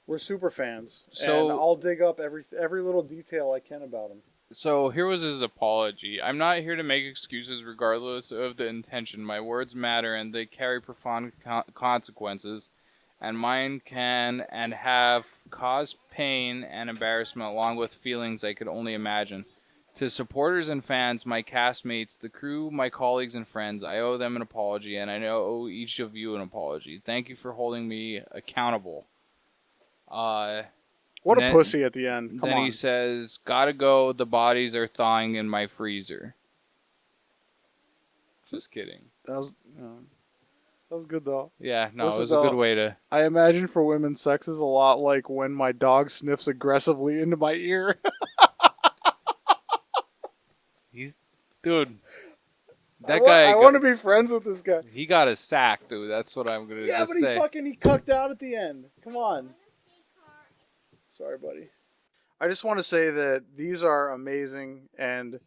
We're super fans, and I'll dig up every little detail I can about him. So here was his apology. I'm not here to make excuses regardless of the intention. My words matter, and they carry profound consequences, and mine can and have caused pain and embarrassment along with feelings I could only imagine. To supporters and fans, my castmates, the crew, my colleagues and friends, I owe them an apology, and I owe each of you an apology. Thank you for holding me accountable. What a pussy at the end. Come on. He says, gotta go, the bodies are thawing in my freezer. Just kidding. That was good though. Yeah, no, it was a good way to... I imagine for women, sex is a lot like when my dog sniffs aggressively into my ear. Dude, that guy... I want to be friends with this guy. He got a sack, dude. That's what I'm going to say. Yeah, but he cucked out at the end. Come on. Sorry, buddy. I just want to say that these are amazing, and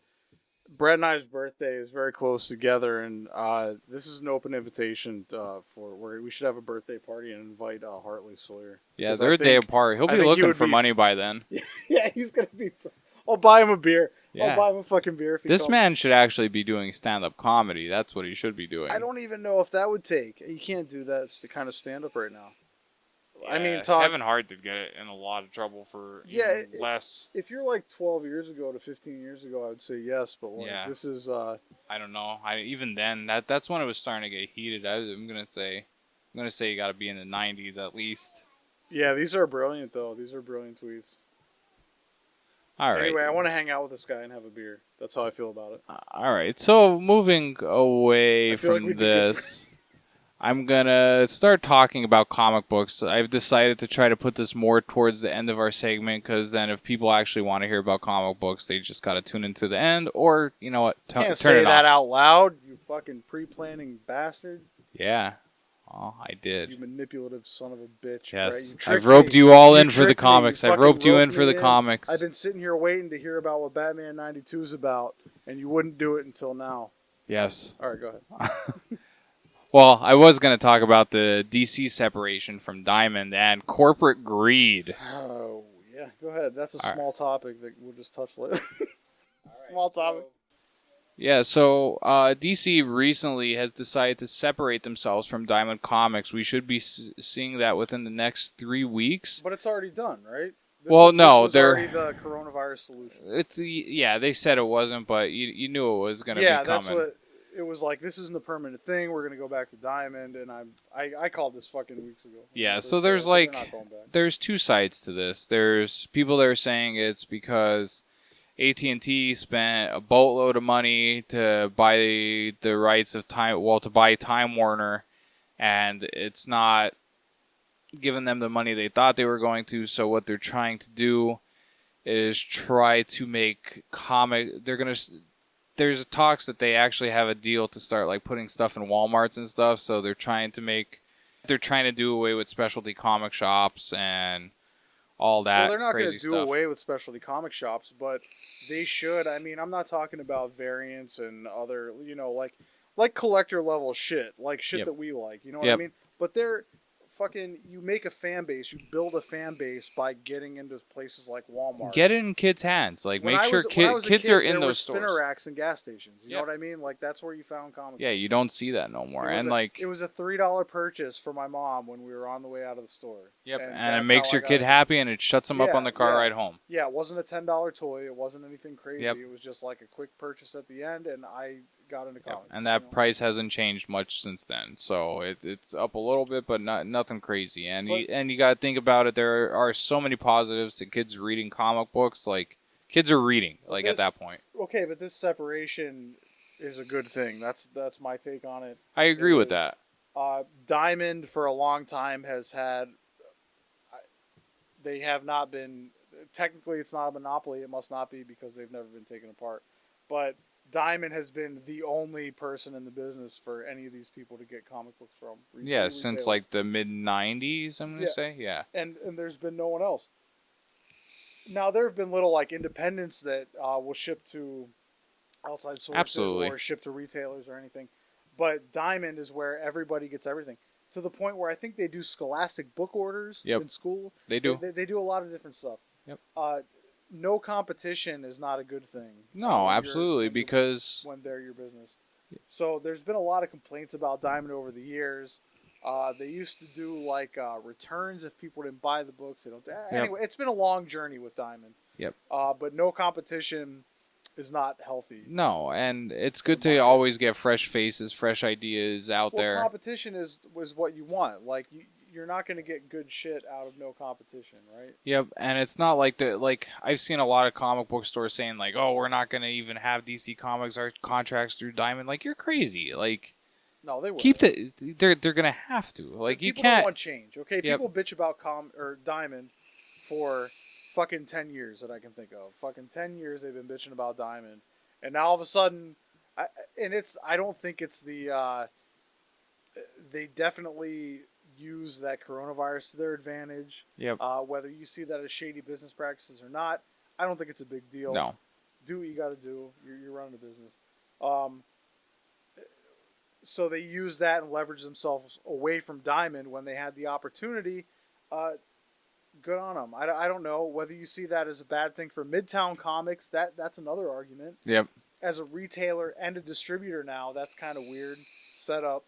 Brett and I's birthday is very close together, and this is an open invitation for we should have a birthday party and invite Hartley Sawyer. Yeah, they're a day apart. He'll be looking for money by then. Yeah, he's going to be... I'll buy him a beer. Yeah. I'll buy him a fucking beer if he This man should actually be doing stand-up comedy. That's what he should be doing. I don't even know if that would take. You can't do that to kind of stand-up right now. Yeah, I mean, Kevin Hart did get in a lot of trouble for less. If you're like 12 years ago to 15 years ago, I would say yes, but this is... I don't know. Even then, that's when it was starting to get heated. I'm gonna say you got to be in the 90s at least. Yeah, these are brilliant though. These are brilliant tweets. All right. Anyway, I want to hang out with this guy and have a beer. That's how I feel about it. All right. So moving away from this, I'm gonna start talking about comic books. I've decided to try to put this more towards the end of our segment, because then if people actually want to hear about comic books, they just gotta tune into the end, or you know what, Can't turn say it that off. out loud, you fucking pre-planning bastard. Yeah, oh, I did. You manipulative son of a bitch. Yes, Right? I've roped you all in for the tricked me. comics. I've Fucking roped you in roped for me the comics. I've been sitting here waiting to hear about what Batman 92 is about, and you wouldn't do it until now. Yes. All right, go ahead. Well, I was going to talk about the DC separation from Diamond and corporate greed. Oh, yeah, go ahead. That's a All small topic that we'll just touch later. Small topic. Yeah, so DC recently has decided to separate themselves from Diamond Comics. We should be seeing that within the next 3 weeks. But it's already done, right? This was they're already the coronavirus solution. Yeah, they said it wasn't, but you knew it was going to be coming. Yeah, that's what it was like. This isn't a permanent thing. We're going to go back to Diamond, and I called this fucking weeks ago. Yeah, so there's there's two sides to this. There's people that are saying it's because AT&T spent a boatload of money to buy the rights of to buy Time Warner, and it's not giving them the money they thought they were going to. So what they're trying to do is try to make there's talks that they actually have a deal to start like putting stuff in Walmarts and stuff. So they're trying to do away with specialty comic shops and all that. Well, they're not going to do away with specialty comic shops, but they should. I mean, I'm not talking about variants and other, like collector level shit, like shit that we like. You know what I mean? But they're fucking. You make a fan base. You build a fan base by getting into places like Walmart. Get it in kids' hands. Like when make sure kids are in those stores. Spinner racks and gas stations. You know what I mean? Like that's where you found comics. Yeah, you don't see that no more. And it was a $3 purchase for my mom when we were on the way out of the store. Yep, and it makes your kid happy, and it shuts them up on the car ride home. Yeah, it wasn't a $10 toy. It wasn't anything crazy. Yep. It was just like a quick purchase at the end, and I got into comics. And that price hasn't changed much since then. So it's up a little bit, but nothing crazy. And you got to think about it. There are so many positives to kids reading comic books. Like kids are reading. At that point. Okay, but this separation is a good thing. That's my take on it. I agree with that. Diamond for a long time has had. They have not been. Technically, it's not a monopoly. It must not be because they've never been taken apart. But Diamond has been the only person in the business for any of these people to get comic books from. Yeah, since like the mid '90s, I'm gonna say. Yeah. And there's been no one else. Now there have been little like independents that will ship to outside sources or ship to retailers or anything, but Diamond is where everybody gets everything. To the point where I think they do scholastic book orders in school. They do. They do a lot of different stuff. Yep. No competition is not a good thing. No, absolutely, because when they're your business. So there's been a lot of complaints about Diamond over the years. They used to do like returns if people didn't buy the books. They don't. Anyway, it's been a long journey with Diamond. Yep. But no competition is not healthy. No, and it's good to always get fresh faces, fresh ideas out there. Competition was what you want. Like you're not going to get good shit out of no competition, right? Yep, and it's not like I've seen a lot of comic book stores saying like, "Oh, we're not going to even have DC Comics our contracts through Diamond." Like you're crazy. Like no, they will keep the. They're going to have to. Like you can't. People don't want change. Okay, people bitch about Diamond for fucking 10 years that I can think of. Fucking 10 years they've been bitching about Diamond, and now all of a sudden, I don't think it's the. They definitely use that coronavirus to their advantage. Yep. Whether you see that as shady business practices or not, I don't think it's a big deal. No. Do what you got to do. You're running a business. So they use that and leverage themselves away from Diamond when they had the opportunity. Good on them. I don't know whether you see that as a bad thing for Midtown Comics. That's another argument. Yep. As a retailer and a distributor now, that's kind of weird setup.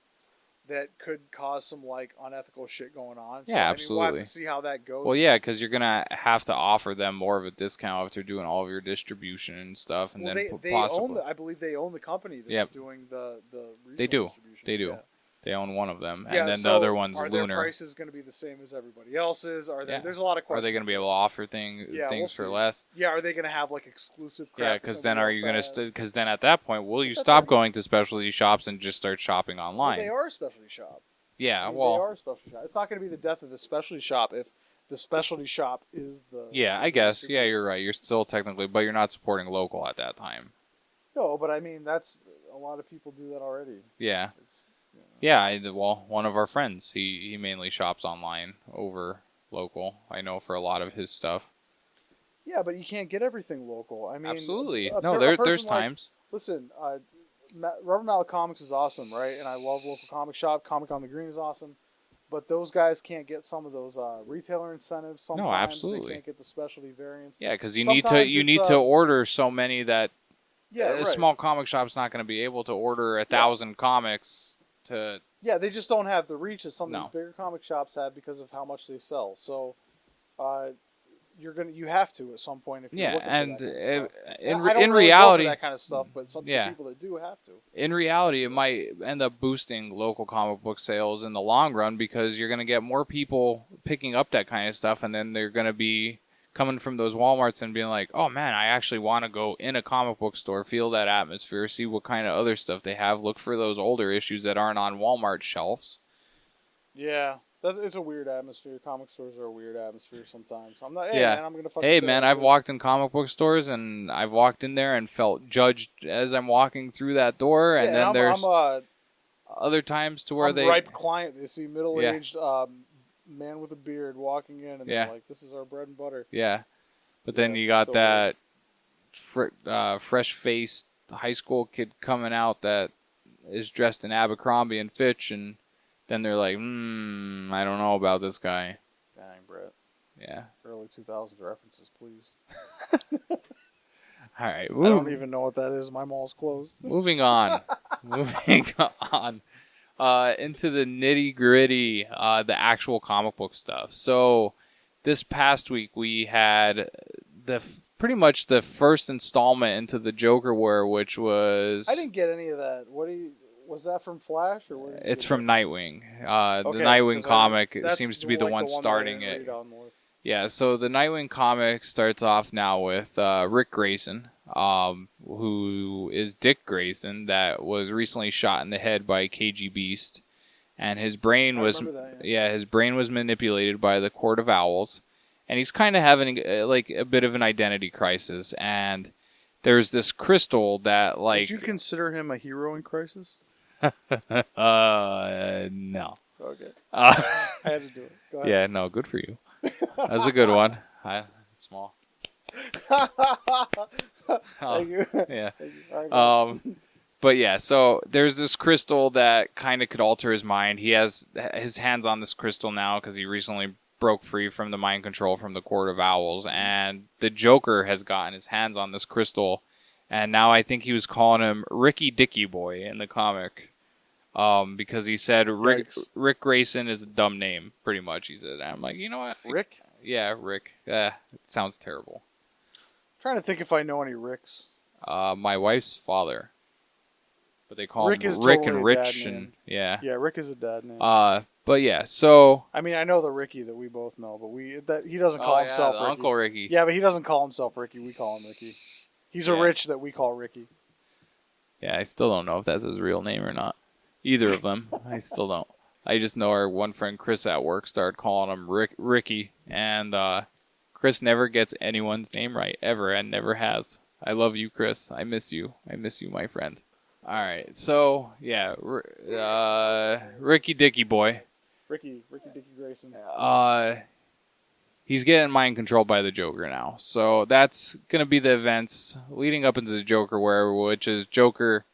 That could cause some like unethical shit going on. So, absolutely. We'll have to see how that goes. Well, yeah, because you're gonna have to offer them more of a discount if they're doing all of your distribution and stuff, and I believe they own the company that's doing the They do. distribution. They do. Yeah. They own one of them, and then the other one's are Lunar. Are their prices going to be the same as everybody else's? Are there? Yeah. There's a lot of questions. Are they going to be able to offer things for less? Yeah. Are they going to have like exclusive crap? Yeah, because then are you going to? Because then at that point, will you stop going to specialty shops and just start shopping online? Well, they are a specialty shop. Yeah, I mean, well, they are a specialty shop. It's not going to be the death of the specialty shop if the specialty shop is the. yeah, I is the guess. Yeah, distributor. you're right. You're still technically, but you're not supporting local at that time. No, but I mean that's a lot of people do that already. Yeah. It's, Yeah, well, one of our friends, he mainly shops online over local. I know for a lot of his stuff. Yeah, but you can't get everything local. I mean, Absolutely. a No, person there's like, times. listen, Rubber Mallet Comics is awesome, right? And I love local comic shop. Comic on the Green is awesome, but those guys can't get some of those retailer incentives. Sometimes No, absolutely. they can't get the specialty variants. Yeah, because you Sometimes need to order so many that yeah, a right. small comic shop's not going to be able to order 1,000 comics to. Yeah, they just don't have the reach that some of No. these bigger comic shops have because of how much they sell. So, you have to at some point if you're Yeah, looking and for that kind of stuff. in I don't in really reality, go for that kind of stuff, but some yeah. people that do have to. In reality, it might end up boosting local comic book sales in the long run because you're going to get more people picking up that kind of stuff, and then they're going to be coming from those Walmarts and being like, oh man, I actually want to go in a comic book store, feel that atmosphere, see what kind of other stuff they have, look for those older issues that aren't on Walmart shelves. Yeah, it's a weird atmosphere. Comic stores are a weird atmosphere sometimes. I'm not. Yeah. Man, I'm gonna fucking. Hey say man, I I've do. walked in comic book stores and I've walked in there and felt judged as I'm walking through that door, and then there's other times to where I'm they ripe client. They see middle-aged man with a beard walking in, and Yeah. they're like, "This is our bread and butter." Yeah, but then Yeah, you got still that fresh-faced high school kid coming out that is dressed in Abercrombie and Fitch, and then they're like, I don't know about this guy. Dang, Brett. Yeah. Early 2000s references, please. All right. I don't even know what that is. My mall's closed. Moving on. Moving on. Into the nitty-gritty, the actual comic book stuff. So this past week we had pretty much the first installment into the Joker War, which was... I didn't get any of that. Was that from Flash or what? It's from Nightwing. Okay, the Nightwing 'cause comic that's seems to be the one that I starting didn't it. read on more. Yeah, so the Nightwing comic starts off now with Rick Grayson, who is Dick Grayson, that was recently shot in the head by KG Beast, and his brain I was remember that, his brain was manipulated by the Court of Owls, and he's kind of having like a bit of an identity crisis. And there's this crystal that Would you consider him a hero in Crisis? no. Okay. I had to do it. Go ahead. Yeah, no, good for you. That's a good one. It's small. Thank you. Yeah. Thank you. All right, go ahead. But yeah, so there's this crystal that kind of could alter his mind. He has his hands on this crystal now because he recently broke free from the mind control from the Court of Owls, and the Joker has gotten his hands on this crystal, and now I think he was calling him Ricky Dicky Boy in the comic. Because he said Rick Grayson is a dumb name, pretty much. He said, and I'm like, you know what? Rick? Yeah, Rick. It sounds terrible. Trying to think if I know any Ricks. My wife's father, but they call Rick him is Rick totally and a Rich, dad and name. yeah. Yeah, Rick is a dad name. But yeah, so I mean, I know the Ricky that we both know, but he doesn't call himself Ricky. Uncle Ricky. Yeah, but he doesn't call himself Ricky. We call him Ricky. He's a Rich that we call Ricky. Yeah, I still don't know if that's his real name or not. Either of them, I still don't. I just know our one friend Chris at work started calling him Ricky, and Chris never gets anyone's name right ever, and never has. I love you, Chris. I miss you. I miss you, my friend. All right, so yeah, Ricky Dicky Boy. Ricky Dicky Grayson. He's getting mind controlled by the Joker now. So that's gonna be the events leading up into the Joker War, which is Joker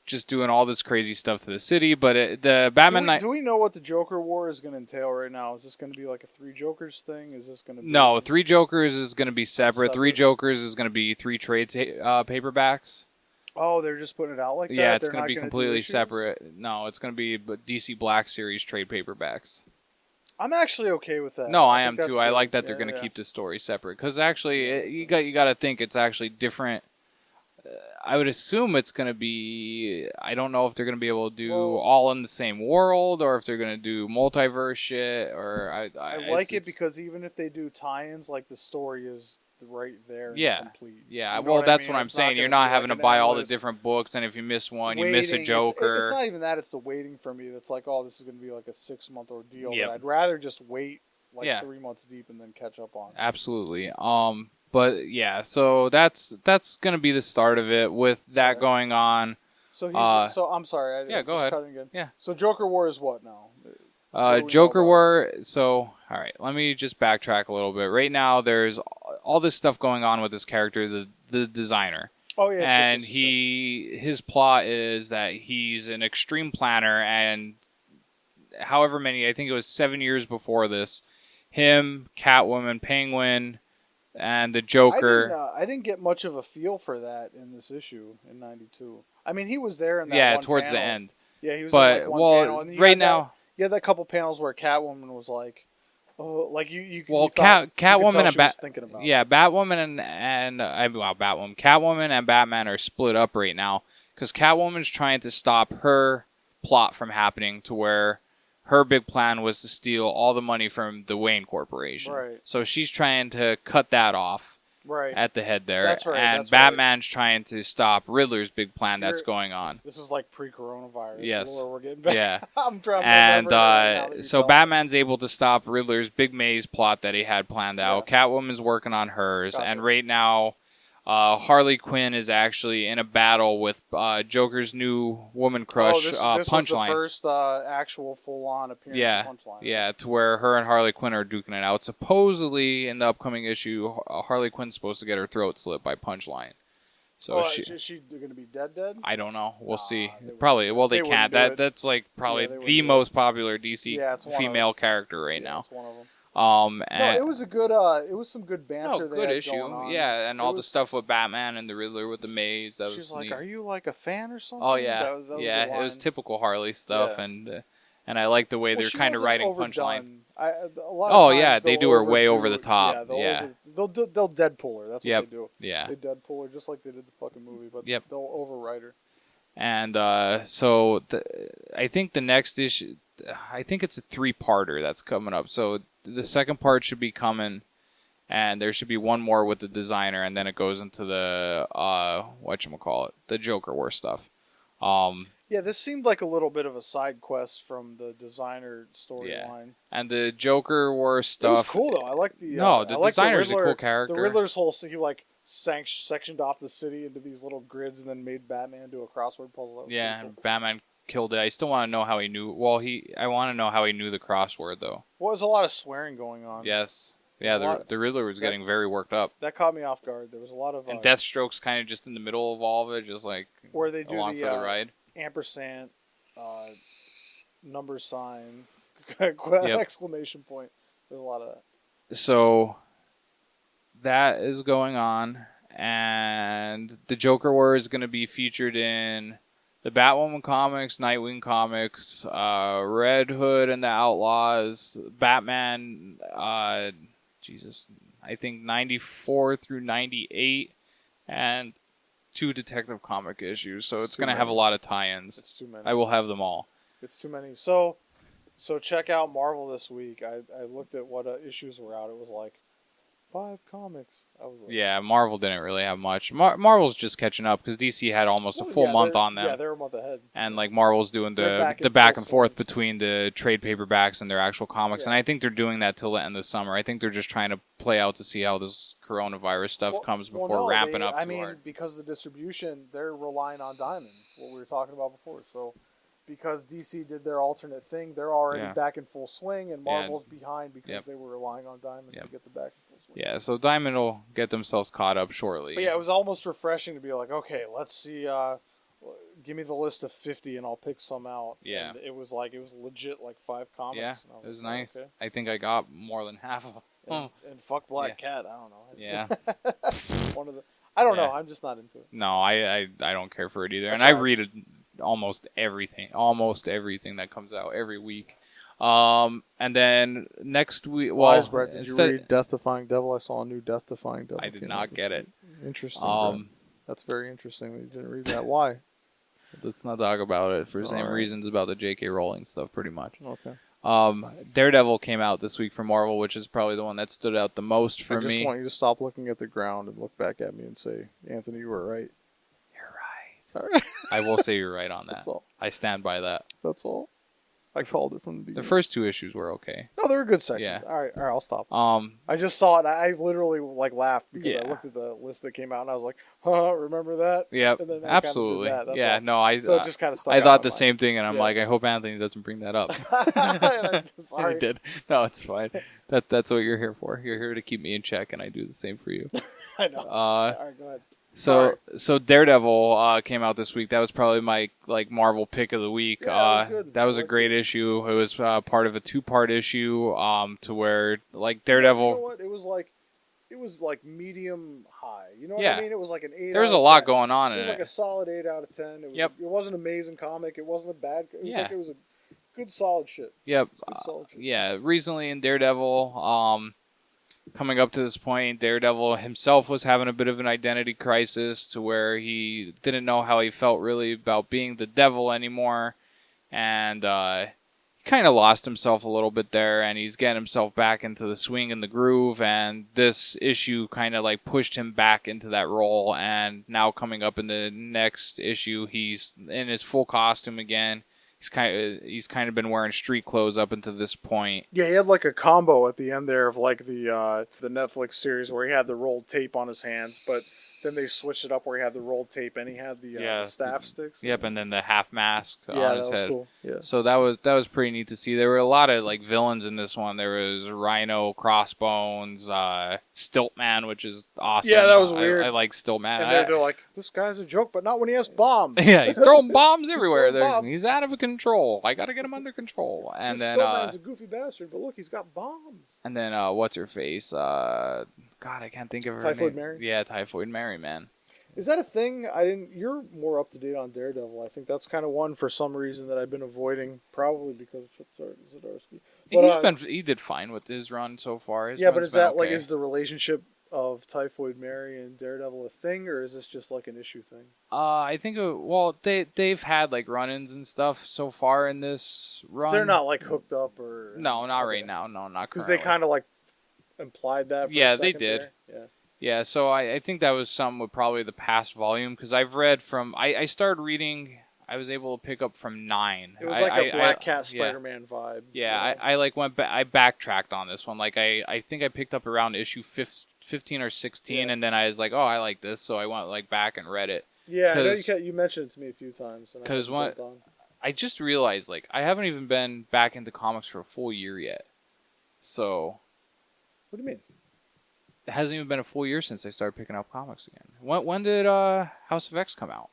just doing all this crazy stuff to the city. But the Batman Do we know what the Joker War is going to entail right now? Is this going to be like a Three Jokers thing? Is this going to be... No, Three Jokers is going to be separate. Three Separate. Jokers is going to be 3 trade paperbacks. Oh, they're just putting it out like that? Yeah, it's They're going to not be gonna do completely issues? separate. No, it's going to be DC Black Series trade paperbacks. I'm actually okay with that. No, I think am that's too. I good. like that they're going to keep the story separate because actually, you got to think it's actually different. I would assume it's going to be. I don't know if they're going to be able to do all in the same world or if they're going to do multiverse shit. Or I like it because even if they do tie-ins, like the story is right there. And Yeah. complete. Yeah. You know Well, that's I mean? what I'm It's not saying. You're gonna not be having to an buy all the endless different books, and if you miss one, you waiting. miss a Joker. It's not even that. It's the waiting for me. That's like, oh, this is going to be like a 6-month ordeal. Yep. That I'd rather just wait like Yeah. 3 months deep and then catch up on. Absolutely. But yeah, so that's gonna be the start of it with that Yeah. going on. So he's. So I'm sorry. yeah, go just ahead. Cutting again. Yeah. So Joker War is what now? What do we know Joker about War. So, all right, let me just backtrack a little bit. Right now, there's all this stuff going on with this character, the designer. Oh yeah. And his plot is that he's an extreme planner, and however many, I think it was 7 years before this, him, Catwoman, Penguin, and the Joker. I didn't get much of a feel for that in this issue in '92. I mean, he was there in that Yeah, one towards the panel. end. Yeah, he was But in like one panel. And you right had now, you had that couple panels where Catwoman was like, oh, like you. well, you thought, you could tell Catwoman and she was thinking about it. yeah, Batwoman Catwoman and Batman are split up right now because Catwoman's trying to stop her plot from happening to where her big plan was to steal all the money from the Wayne Corporation. Right. So she's trying to cut that off. Right. At the head there. That's right. And that's Batman's trying to stop Riddler's big plan that's going on. This is like pre-coronavirus. Yes. Where we're getting back. Yeah. I'm trying to And remember now that you so tell me. Batman's able to stop Riddler's big maze plot that he had planned out. Catwoman's working on hers. Gotcha. And right now, Harley Quinn is actually in a battle with Joker's new woman crush, this Punchline. was the first actual full-on appearance of Punchline. Yeah, to where her and Harley Quinn are duking it out. Supposedly, in the upcoming issue, Harley Quinn's supposed to get her throat slit by Punchline. So is she going to be dead? I don't know. We'll see. They Probably. Well, they they can't. wouldn't do it. That's like probably Yeah, they wouldn't the do most popular DC it's one of female character right Yeah, now. it's one of them. And No, it was a good. It was some good banter. good issue. Going on. Yeah, and all the stuff with Batman and the Riddler with the maze. That She's was like, neat. "Are you like a fan or something?" Oh yeah, that was a yeah. good It was line. typical Harley stuff, Yeah. and I like the way they're she kind of wasn't writing overdone. Punchline. A lot of times yeah, they they'll do her way over overdo- the top. Yeah, they'll Deadpool her. That's Yep. what they do. Yeah. They Deadpool her just like they did the fucking movie, but Yep. they'll overwrite her. And I think the next issue, I think it's a 3-parter that's coming up. So the second part should be coming, and there should be one more with the designer, and then it goes into the whatchamacallit, the Joker War stuff. Yeah, this seemed like a little bit of a side quest from the designer storyline. And the Joker War stuff. It was cool though. I like the the designer's a cool character. The Riddler's whole he like sectioned off the city into these little grids and then made Batman do a crossword puzzle. Yeah, and Batman killed it. I still want to know how he knew. Well, I want to know how he knew the crossword though. Well, there's a lot of swearing going on. Yes. Yeah, the Riddler was getting very worked up. That caught me off guard. There was a lot of and Deathstroke's kind of just in the middle of all of it, just like where they do along the for the ride. ampersand, number sign, exclamation point. There's a lot of that. So that is going on, and the Joker War is going to be featured in the Batwoman comics, Nightwing comics, Red Hood and the Outlaws, Batman, I think 94 through 98, and 2 Detective comic issues. So it's going to have a lot of tie-ins. It's too many. I will have them all. It's too many. So check out Marvel this week. I looked at what issues were out. It was like 5 comics. I was like, Yeah, Marvel didn't really have much. Marvel's just catching up because DC had almost a full month on them. Yeah, they're a month ahead. And like Marvel's doing the back and forth between the trade paperbacks and their actual comics. And I think they're doing that till the end of the summer. I think they're just trying to play out to see how this coronavirus stuff comes before ramping up too hard. Because of the distribution, they're relying on Diamond, what we were talking about before. So because DC did their alternate thing, they're already back in full swing, and Marvel's behind because they were relying on Diamond to get the back in full swing. Yeah, so Diamond will get themselves caught up shortly. But yeah, it was almost refreshing to be like, okay, let's see, give me the list of 50 and I'll pick some out. Yeah. And it was legit like 5 comics. Yeah, and it was nice. Okay. I think I got more than half of them. And fuck Black Cat, I don't know. Yeah. I don't know, I'm just not into it. No, I don't care for it either. And I read almost everything that comes out every week. And then next week, Wise, Brett, did you read Death Defying Devil? I saw a new Death Defying Devil. I did not get it. Interesting. That's very interesting that you didn't read that. Why? Let's not talk about it for the same reasons about the J.K. Rowling stuff, pretty much. Okay. Daredevil came out this week from Marvel, which is probably the one that stood out the most for I just me. want you to stop looking at the ground and look back at me and say, Anthony, you were right. You're right. Sorry. I will say you're right on that. That's all. I stand by that. That's all. I called it from the The beginning. first 2 issues were okay. No, they were good sections. Yeah. All right, I'll stop. Um, I just saw it, and I literally laughed because I Yeah. looked at the list that came out, and I was like, huh, remember that? Yep, And then I absolutely. Kinda did that, that's Yeah, all. no, I So it just kind of stuck I out thought in the my same thing, and I'm Yeah. like, I hope Anthony doesn't bring that up. mind. Sorry. He did. No, it's fine. That's what you're here for. You're here to keep me in check, and I do the same for you. I know. All right, go ahead. So Daredevil came out this week. That was probably my Marvel pick of the week. Yeah, that was good. That was I a liked great it. issue. It was part of a 2-part issue. To where Daredevil. You know what? It was like medium high. You know what Yeah. I mean? It was like an 8. There was out a of lot 10. going on It in was like it. a solid 8 out of 10. It was, Yep. It wasn't an amazing comic. It wasn't a bad. It was Yeah. like it was a good solid shit. Yep. Good solid shit. Yeah. Recently in Daredevil, coming up to this point, Daredevil himself was having a bit of an identity crisis to where he didn't know how he felt really about being the devil anymore. And he kind of lost himself a little bit there, and he's getting himself back into the swing and the groove. And this issue kind of pushed him back into that role. And now coming up in the next issue, he's in his full costume again. He's kind of been wearing street clothes up until this point. Yeah, he had like a combo at the end there of like the Netflix series where he had the rolled tape on his hands, but then they switched it up where he had the rolled tape and he had the staff sticks. Yep, and then the half mask Yeah, on that his was head. cool. Yeah. So that was pretty neat to see. There were a lot of villains in this one. There was Rhino, Crossbones, Stiltman, which is awesome. Yeah, that was weird. I like Stiltman. And they're like, this guy's a joke, but not when he has bombs. Yeah, he's throwing bombs everywhere. throwing bombs. He's out of control. I gotta get him under control. And This then Stillman's a goofy bastard, but look, he's got bombs. and then what's her face? God, I can't think of her Typhoid name. Mary? Yeah, Typhoid Mary, man. Is that a thing? You're more up to date on Daredevil. I think that's kind of one for some reason that I've been avoiding, probably because of Chip Zdarsky. But He did fine with his run so far. His yeah, but run's is been that okay. is the relationship of Typhoid Mary and Daredevil a thing, or is this just like an issue thing? I think they've had run-ins and stuff so far in this run. They're not hooked up or No, not right now. No, not because currently. they kind of implied that. For Yeah, a they second did. there. Yeah. Yeah, so I think that was some with probably the past volume because I've read from I started reading. I was able to pick up from 9. It was like a Black Cat yeah. Spider-Man vibe. Yeah, I went back. I backtracked on this one. I think I picked up around issue 15 or 16, Yeah. and then I was like, oh, I like this, so I went back and read it. Yeah, I know you mentioned it to me a few times. Because I just realized I haven't even been back into comics for a full year yet. So What do you mean? it hasn't even been a full year since I started picking up comics again. When did House of X come out?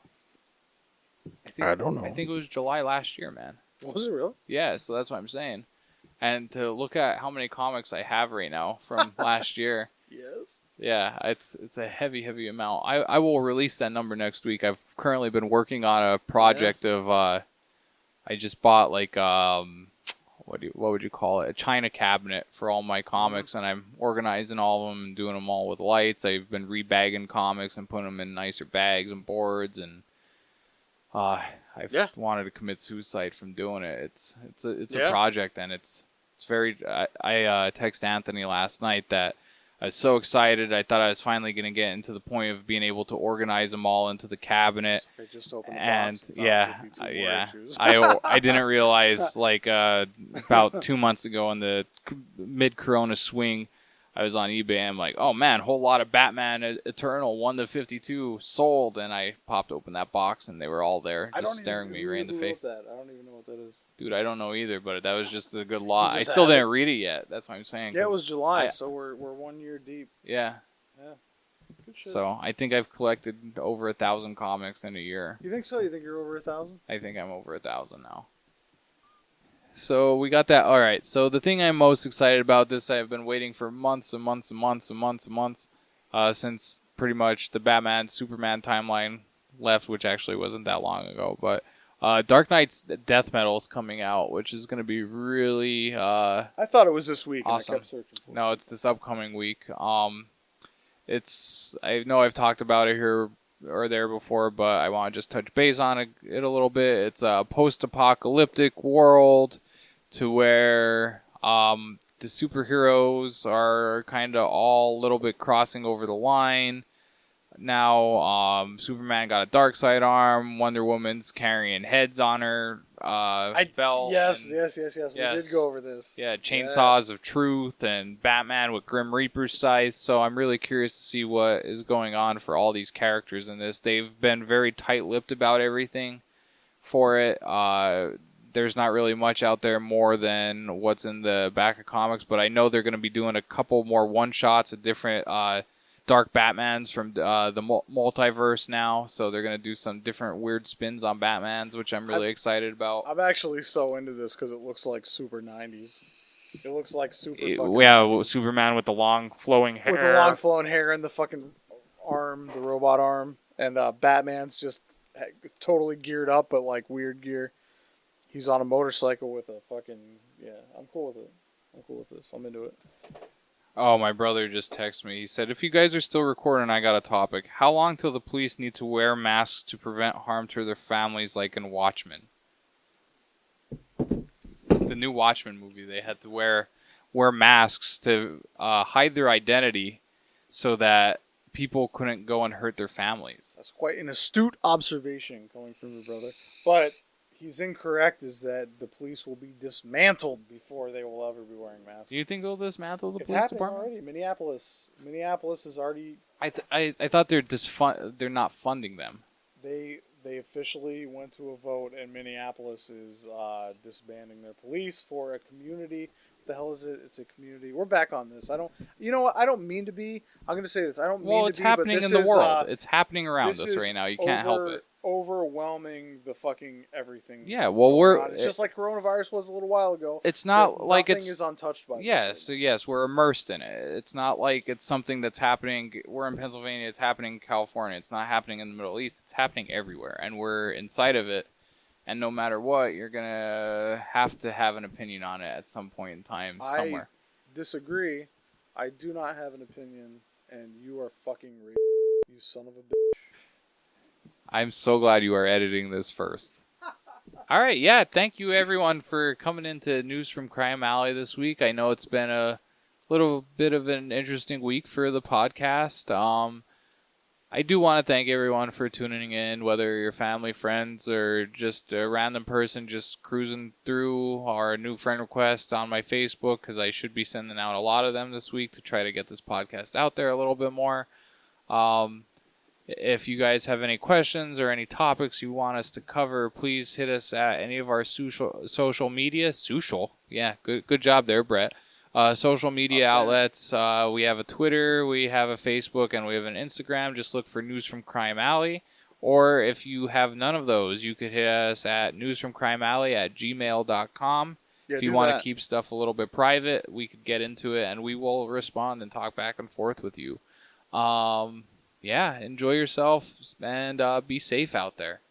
I don't know. I think it was July last year, man. Was it real? Yeah, so that's what I'm saying. And to look at how many comics I have right now from last year, Yes. yeah, it's a heavy amount. I will release that number next week. I've currently been working on a project of I just bought what would you call it? A china cabinet for all my comics, and I'm organizing all of them and doing them all with lights. I've been rebagging comics and putting them in nicer bags and boards, and I've wanted to commit suicide from doing it. It's a project, and it's very. I texted Anthony last night that I was so excited. I thought I was finally going to get into the point of being able to organize them all into the cabinet. I just opened the And box. I didn't realize about 2 months ago in the mid-Corona swing, I was on eBay and I'm like, oh man, whole lot of Batman Eternal 1/52 sold, and I popped open that box and they were all there, just staring me right in the face. I don't even know what that is. Dude, I don't know either, but that was just a good lot. I just still have didn't read it yet. That's what I'm saying. Yeah, it was July, I- so we're 1 year deep. Yeah. Good shit. So I think I've collected over 1,000 comics in a year. You think so? You think you're over 1,000? I think I'm over 1,000 now. So we got that. All right. So the thing I'm most excited about this, I've been waiting for months and months and months and months and months since pretty much the Batman Superman timeline left, which actually wasn't that long ago. But Dark Knight's Death Metal is coming out, which is going to be really I thought it was this week. awesome. And I kept searching for it. No, it's this upcoming week. I know I've talked about it here or there before, but I want to just touch base on it a little bit. It's a post-apocalyptic world to where the superheroes are kind of all a little bit crossing over the line. Now, Superman got a dark side arm. Wonder Woman's carrying heads on her belt. Yes. and- We did go over this. Yeah, chainsaws Yes. of truth, and Batman with Grim Reaper's scythe. So I'm really curious to see what is going on for all these characters in this. They've been very tight-lipped about everything for it. There's not really much out there more than what's in the back of comics, but I know they're going to be doing a couple more one-shots of different Dark Batmans from the multiverse now. So they're going to do some different weird spins on Batmans, which I'm really excited about. I'm actually so into this because it looks like super 90s. It looks like super fucking 90s. Superman with the long flowing hair. With the long flowing hair and the fucking arm, the robot arm. And Batman's just totally geared up, but like weird gear. He's on a motorcycle with a fucking... Yeah, I'm cool with it. I'm cool with this. I'm into it. Oh, my brother just texted me. He said, if you guys are still recording, I got a topic. How long till the police need to wear masks to prevent harm to their families like in Watchmen? The new Watchmen movie, they had to wear masks to hide their identity so that people couldn't go and hurt their families. That's quite an astute observation coming from your brother. But he's incorrect is that the police will be dismantled before they will ever be wearing masks. Do you think they'll dismantle the It's police happening departments? already. Minneapolis is already... I thought they're not funding them. They officially went to a vote, and Minneapolis is disbanding their police for a community. What the hell is it? It's a community. We're back on this. You know what? I don't mean to be. I'm going to say this. I don't mean to be. Well, it's happening in the world. It's happening around us right now. You can't help it. Overwhelming the fucking everything. Yeah, well, it's just like coronavirus was a little while ago. It's not like nothing is untouched by this. Yes, we're immersed in it. It's not like it's something that's happening. We're in Pennsylvania. It's happening in California. It's not happening in the Middle East. It's happening everywhere, and we're inside of it. And no matter what, you're gonna have to have an opinion on it at some point in time somewhere. I disagree. I do not have an opinion, and you are fucking you son of a bitch. I'm so glad you are editing this first. All right, yeah, thank you everyone for coming into News from Crime Alley this week. I know it's been a little bit of an interesting week for the podcast. I do want to thank everyone for tuning in, whether you're family, friends, or just a random person just cruising through our new friend request on my Facebook, because I should be sending out a lot of them this week to try to get this podcast out there a little bit more. If you guys have any questions or any topics you want us to cover, please hit us at any of our social media. Yeah, good job there, Brett. Social media outlets. We have a Twitter, we have a Facebook, and we have an Instagram. Just look for News from Crime Alley. Or if you have none of those, you could hit us at newsfromcrimealley@gmail.com. Yeah, if you want to keep stuff a little bit private, we could get into it, and we will respond and talk back and forth with you. Yeah, enjoy yourself, and be safe out there.